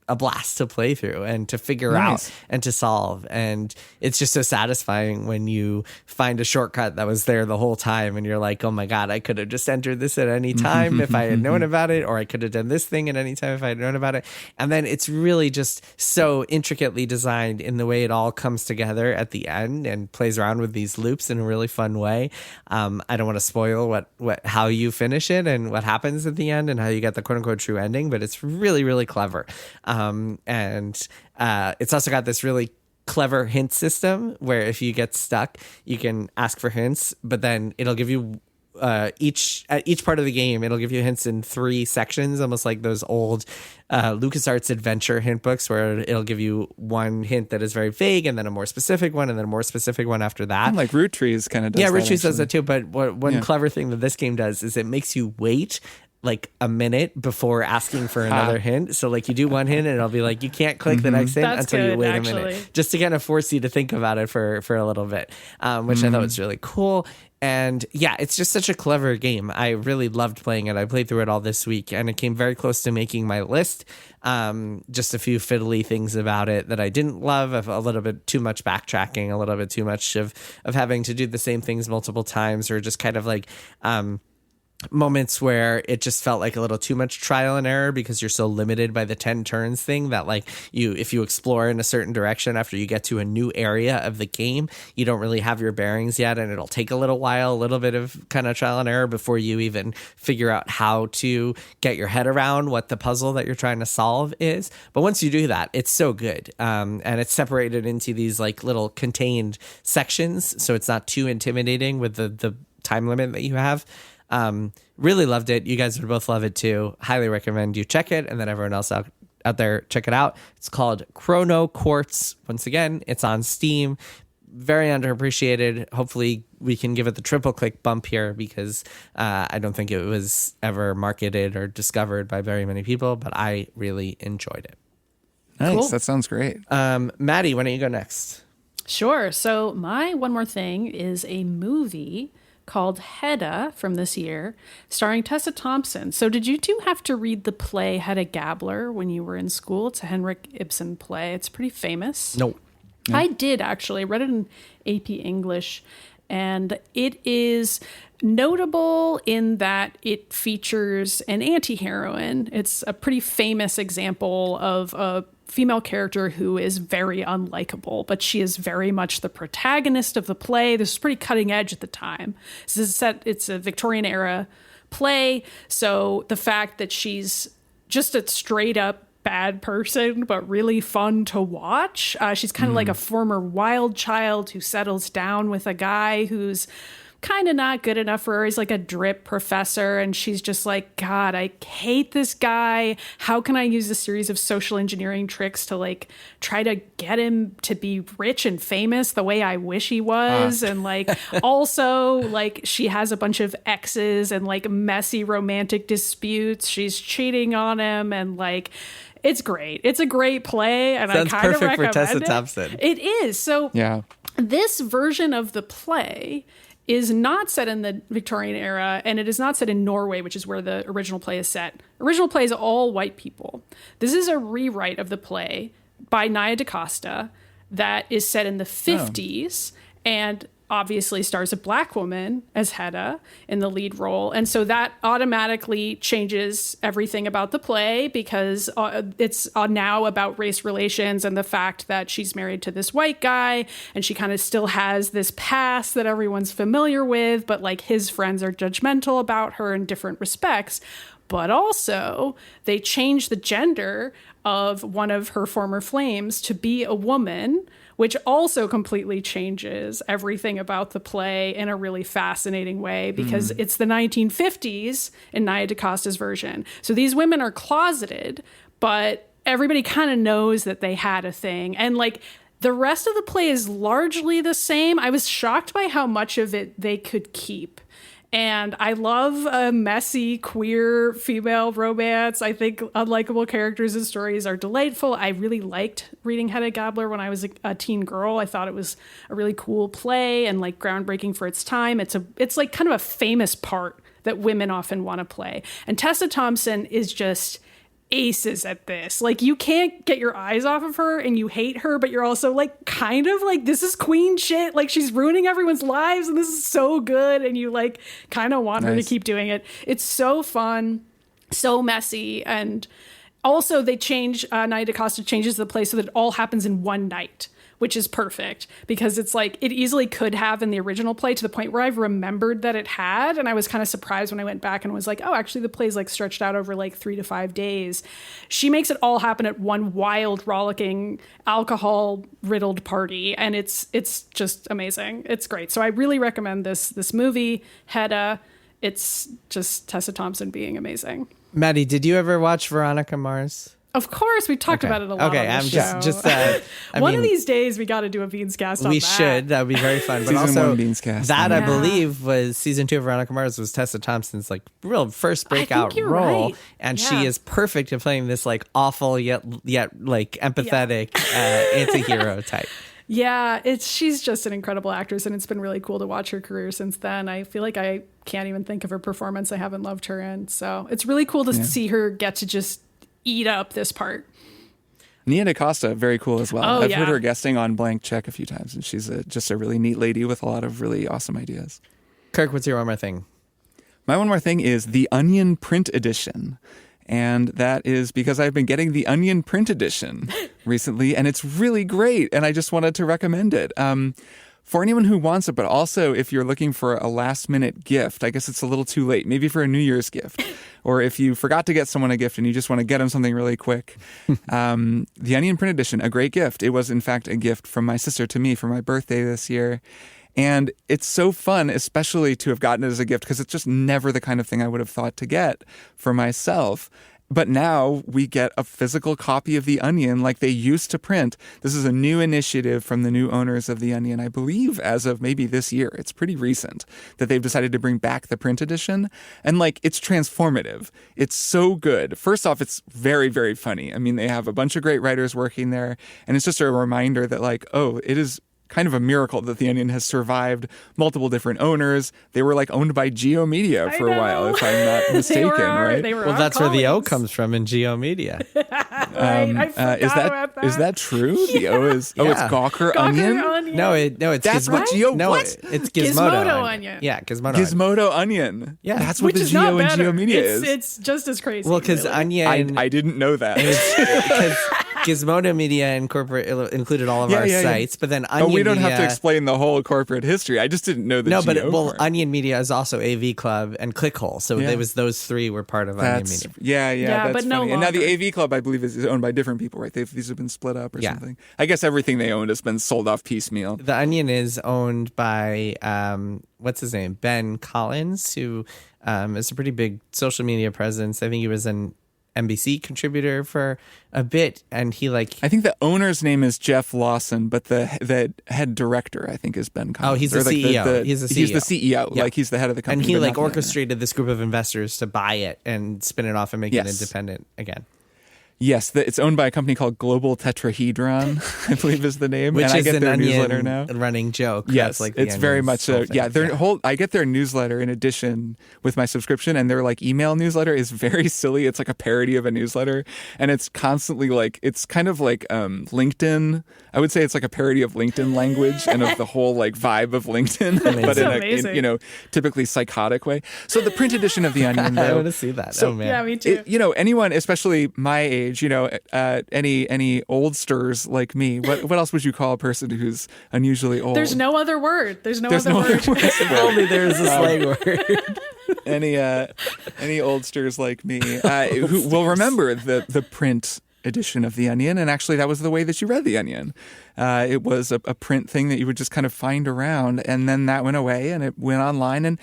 a blast to play through and to figure out and to solve. And it's just so satisfying when you find a shortcut that was there the whole time and you're like, oh my God, I could have just entered this at any time if I had known about it, or I could have done this thing at any time if I had known about it. And then it's really just so intricately designed in the way it all comes together at the end and plays around with these loops in a really fun way. I don't want to spoil how you finish it and what happens at the end and how you get the quote unquote true ending, but it's really, really clever. And it's also got this really clever hint system where if you get stuck, you can ask for hints, but then it'll give you each part of the game, it'll give you hints in 3 sections, almost like those old LucasArts adventure hint books where it'll give you one hint that is very vague and then a more specific one and then a more specific one after that. And like Roottrees kind of does that. Yeah, that, Roottrees does that too, but one clever thing that this game does is it makes you wait like a minute before asking for another hint. So like you do one hint and it'll be like, you can't click the next hint until you wait a minute, just to kind of force you to think about it for a little bit, which I thought was really cool. And yeah, it's just such a clever game. I really loved playing it. I played through it all this week and it came very close to making my list. Just a few fiddly things about it that I didn't love, a little bit too much backtracking, a little bit too much of having to do the same things multiple times, or just kind of like, moments where it just felt like a little too much trial and error because you're so limited by the 10 turns thing that like if you explore in a certain direction after you get to a new area of the game, you don't really have your bearings yet, and it'll take a little while, a little bit of kind of trial and error before you even figure out how to get your head around what the puzzle that you're trying to solve is. But once you do that, it's so good. And it's separated into these like little contained sections, so it's not too intimidating with the time limit that you have. Really loved it. You guys would both love it too. Highly recommend you check it, and then everyone else out there, check it out. It's called Chronoquartz. Once again, it's on Steam. Very underappreciated. Hopefully we can give it the triple click bump here, because I don't think it was ever marketed or discovered by very many people, but I really enjoyed it. Nice. Cool. That sounds great. Maddy, why don't you go next? Sure. So my one more thing is a movie called Hedda from this year, starring Tessa Thompson. So did you two have to read the play Hedda Gabler when you were in school? It's a Henrik Ibsen play. It's pretty famous. No. I did, actually. I read it in AP English, and it is notable in that it features an anti-heroine. It's a pretty famous example of a female character who is very unlikable, but she is very much the protagonist of the play. This is pretty cutting edge at the time. It's a Victorian era play, so the fact that she's just a straight up bad person, but really fun to watch. She's kind of like a former wild child who settles down with a guy who's kind of not good enough for her. He's like a drip professor, and she's just like, God, I hate this guy. How can I use a series of social engineering tricks to like try to get him to be rich and famous the way I wish he was? And like also like she has a bunch of exes and like messy romantic disputes. She's cheating on him, and like it's great. It's a great play, and Sounds I kind of perfect recommend for Tessa it. Thompson. It is. So Yeah. this version of the play is not set in the Victorian era, and it is not set in Norway, which is where the original play is set. Original play is all white people. This is a rewrite of the play by Nia DaCosta that is set in the 50s, and obviously stars a black woman as Hedda in the lead role. And so that automatically changes everything about the play, because it's now about race relations and the fact that she's married to this white guy, and she kind of still has this past that everyone's familiar with, but like his friends are judgmental about her in different respects. But also they change the gender of one of her former flames to be a woman, which also completely changes everything about the play in a really fascinating way, because it's the 1950s in Nia DaCosta's version. So these women are closeted, but everybody kind of knows that they had a thing. And like the rest of the play is largely the same. I was shocked by how much of it they could keep. And I love a messy, queer female romance. I think unlikable characters and stories are delightful. I really liked reading Hedda Gabler when I was a teen girl. I thought it was a really cool play and like groundbreaking for its time. It's like kind of a famous part that women often want to play. And Tessa Thompson is just aces at this. Like you can't get your eyes off of her, and you hate her, but you're also like kind of like, this is queen shit. Like she's ruining everyone's lives, and this is so good, and you like kind of want her to keep doing it. It's so fun, so messy, and also they change Nia DaCosta changes the play so that it all happens in one night, which is perfect, because it's like it easily could have in the original play, to the point where I've remembered that it had. And I was kind of surprised when I went back and was like, oh, actually the play's like stretched out over like 3 to 5 days. She makes it all happen at one wild, rollicking, alcohol riddled party. And it's just amazing. It's great. So I really recommend this movie, Hedda. It's just Tessa Thompson being amazing. Maddy, did you ever watch Veronica Mars? Of course, we talked about it a lot. Okay, on the I'm show. just one of these days we got to do a Beans cast on we that. should. That would be very fun. But Season also, 1 Beans cast. that Yeah. I believe was season 2 of Veronica Mars was Tessa Thompson's like real first breakout you're role, right. and Yeah. she is perfect at playing this like awful yet like empathetic anti-hero type. Yeah, she's just an incredible actress, and it's been really cool to watch her career since then. I feel like I can't even think of a performance I haven't loved her in. So it's really cool to see her get to just eat up this part. Nia DaCosta, very cool as well. Oh, I've yeah. heard her guesting on Blank Check a few times, and she's just a really neat lady with a lot of really awesome ideas. Kirk, what's your one more thing? My one more thing is the Onion print edition. And that is because I've been getting the Onion print edition recently, and it's really great. And I just wanted to recommend it. For anyone who wants it, but also if you're looking for a last minute gift, I guess it's a little too late, maybe for a New Year's gift, or if you forgot to get someone a gift and you just want to get them something really quick. The Onion print edition, a great gift. It was in fact a gift from my sister to me for my birthday this year. And it's so fun, especially to have gotten it as a gift, because it's just never the kind of thing I would have thought to get for myself. But now we get a physical copy of The Onion like they used to print. This is a new initiative from the new owners of The Onion, I believe, as of maybe this year. It's pretty recent that they've decided to bring back the print edition. And like, it's transformative. It's so good. First off, it's very, very funny. I mean, they have a bunch of great writers working there. And it's just a reminder that like, oh, it is kind of a miracle that The Onion has survived multiple different owners. They were like owned by Geo Media for a while, if I'm not mistaken, right? Well, that's where the O comes from in Geo Media. I forgot about that. Is that true? The O is it's Gawker Onion. No, it's That's what Geo. No, what? it's Gizmodo Gizmodo Onion. Yeah, Gizmodo. Onion. Gizmodo Onion. Yeah. That's what Which the is not Geo and better. Geo Media is. It's just as crazy. Well, because really. Onion, I didn't know that. because Gizmodo Media included all of our sites, but then Onion we don't Media, have to explain the whole corporate history. I just didn't know the No, but Geo part. Onion Media is also AV Club and Clickhole, so there was those three were part of Onion Media. Yeah, that's but no funny. And now the longer. AV Club, I believe, is owned by different people, right? These have been split up or something. I guess everything they owned has been sold off piecemeal. The Onion is owned by what's his name, Ben Collins, who is a pretty big social media presence. I think he was an NBC contributor for a bit, and he I think the owner's name is Jeff Lawson, but the head director, I think, is Ben Collins. Oh, he's the CEO. He's the CEO. He's the CEO. Yeah. Like he's the head of the company. And he but not the owner. orchestrated this group of investors to buy it and spin it off and make it independent again. Yes, it's owned by a company called Global Tetrahedron, I believe is the name. Which and I is get an their Onion newsletter now. Running joke. Yes, That's the it's very Onion's much so. whole thing. Yeah, I get their newsletter in addition with my subscription, and their email newsletter is very silly. It's like a parody of a newsletter, and it's constantly it's kind of like LinkedIn. I would say it's like a parody of LinkedIn language and of the whole vibe of LinkedIn, but in a typically psychotic way. So the print edition of The Onion, though, I want to see that. So, oh man, yeah, me too. Anyone, especially my age, any oldsters like me, what else would you call a person who's unusually old? There's no other word. There's no There's other no word. other word. If only there's a slang word. Any oldsters like me who will remember the print edition of The Onion, and actually that was the way that you read The Onion. It was a print thing that you would just kind of find around, and then that went away and it went online, and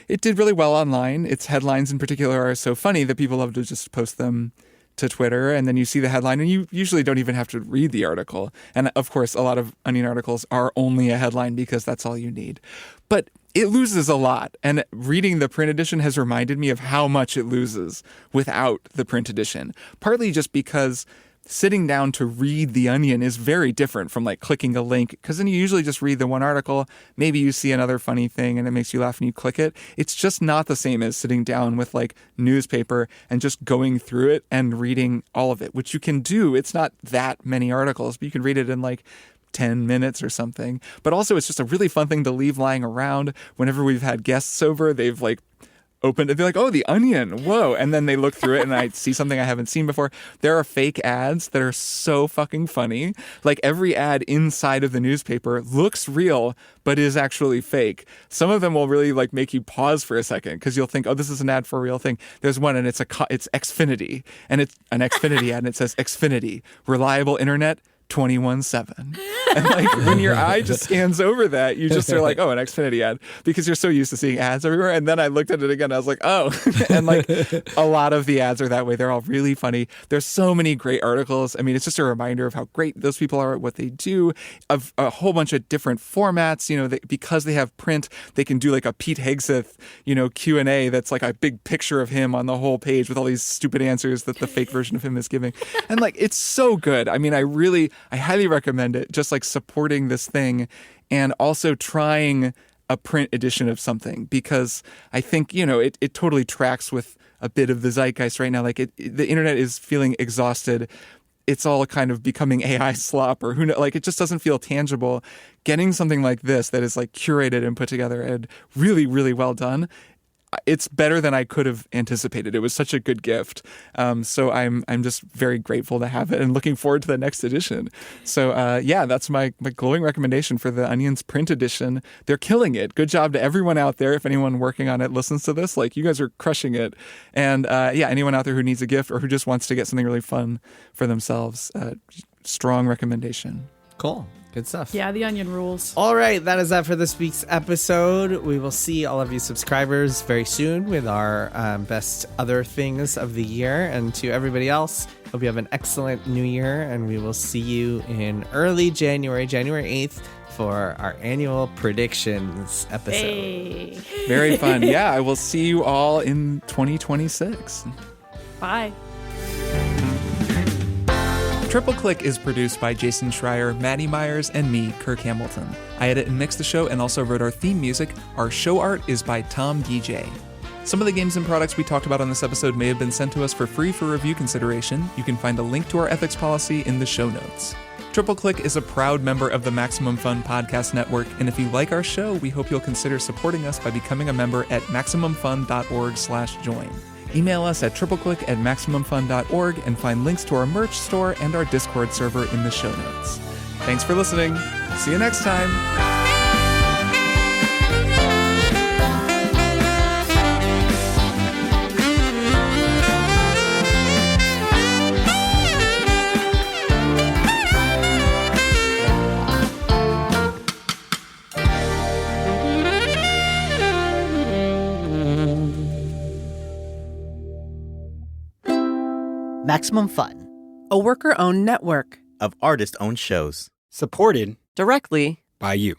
it did really well online. Its headlines in particular are so funny that people love to just post them to Twitter, and then you see the headline and you usually don't even have to read the article. And of course, a lot of Onion articles are only a headline because that's all you need. But it loses a lot. And reading the print edition has reminded me of how much it loses without the print edition. Partly just because sitting down to read The Onion is very different from clicking a link, because then you usually just read the one article. Maybe you see another funny thing and it makes you laugh and you click it. It's just not the same as sitting down with newspaper and just going through it and reading all of it, which you can do. It's not that many articles, but you can read it in 10 minutes or something. But also it's just a really fun thing to leave lying around. Whenever we've had guests over, they've opened it. They're like, oh, The Onion. Whoa. And then they look through it and I see something I haven't seen before. There are fake ads that are so fucking funny. Every ad inside of the newspaper looks real, but is actually fake. Some of them will really make you pause for a second because you'll think, oh, this is an ad for a real thing. There's one and it's Xfinity, and it's an Xfinity ad and it says Xfinity, reliable internet 21/7. And like when your eye just scans over that, you just are like, oh, an Xfinity ad, because you're so used to seeing ads everywhere. And then I looked at it again, I was like, oh. And like a lot of the ads are that way. They're all really funny. There's so many great articles. I mean, it's just a reminder of how great those people are at what they do, of a whole bunch of different formats. You know, because they have print, they can do like a Pete Hegseth, Q&A that's like a big picture of him on the whole page with all these stupid answers that the fake version of him is giving. And like, it's so good. I mean, I highly recommend it, just like supporting this thing and also trying a print edition of something, because I think, it totally tracks with a bit of the zeitgeist right now. Like the internet is feeling exhausted. It's all kind of becoming AI slop, or who knows, like it just doesn't feel tangible. Getting something like this that is like curated and put together and really, really well done, it's better than I could have anticipated. It was such a good gift. So I'm just very grateful to have it and looking forward to the next edition. So that's my glowing recommendation for the Onion's print edition. They're killing it. Good job to everyone out there. If anyone working on it listens to this, like, you guys are crushing it. And anyone out there who needs a gift or who just wants to get something really fun for themselves, strong recommendation. Cool. Good stuff. Yeah, the Onion rules. All right, that is that for this week's episode. We will see all of you subscribers very soon with our best other things of the year. And to everybody else, hope you have an excellent new year. And we will see you in early January 8th, for our annual predictions episode. Hey. Very fun. Yeah, I will see you all in 2026. Bye. Triple Click is produced by Jason Schreier, Maddy Myers, and me, Kirk Hamilton. I edit and mix the show and also wrote our theme music. Our show art is by Tom DJ. Some of the games and products we talked about on this episode may have been sent to us for free for review consideration. You can find a link to our ethics policy in the show notes. Triple Click is a proud member of the Maximum Fun Podcast Network, and if you like our show, we hope you'll consider supporting us by becoming a member at MaximumFun.org/join. Email us at tripleclick@MaximumFun.org and find links to our merch store and our Discord server in the show notes. Thanks for listening. See you next time. Maximum Fun, a worker-owned network of artist-owned shows. Supported directly by you.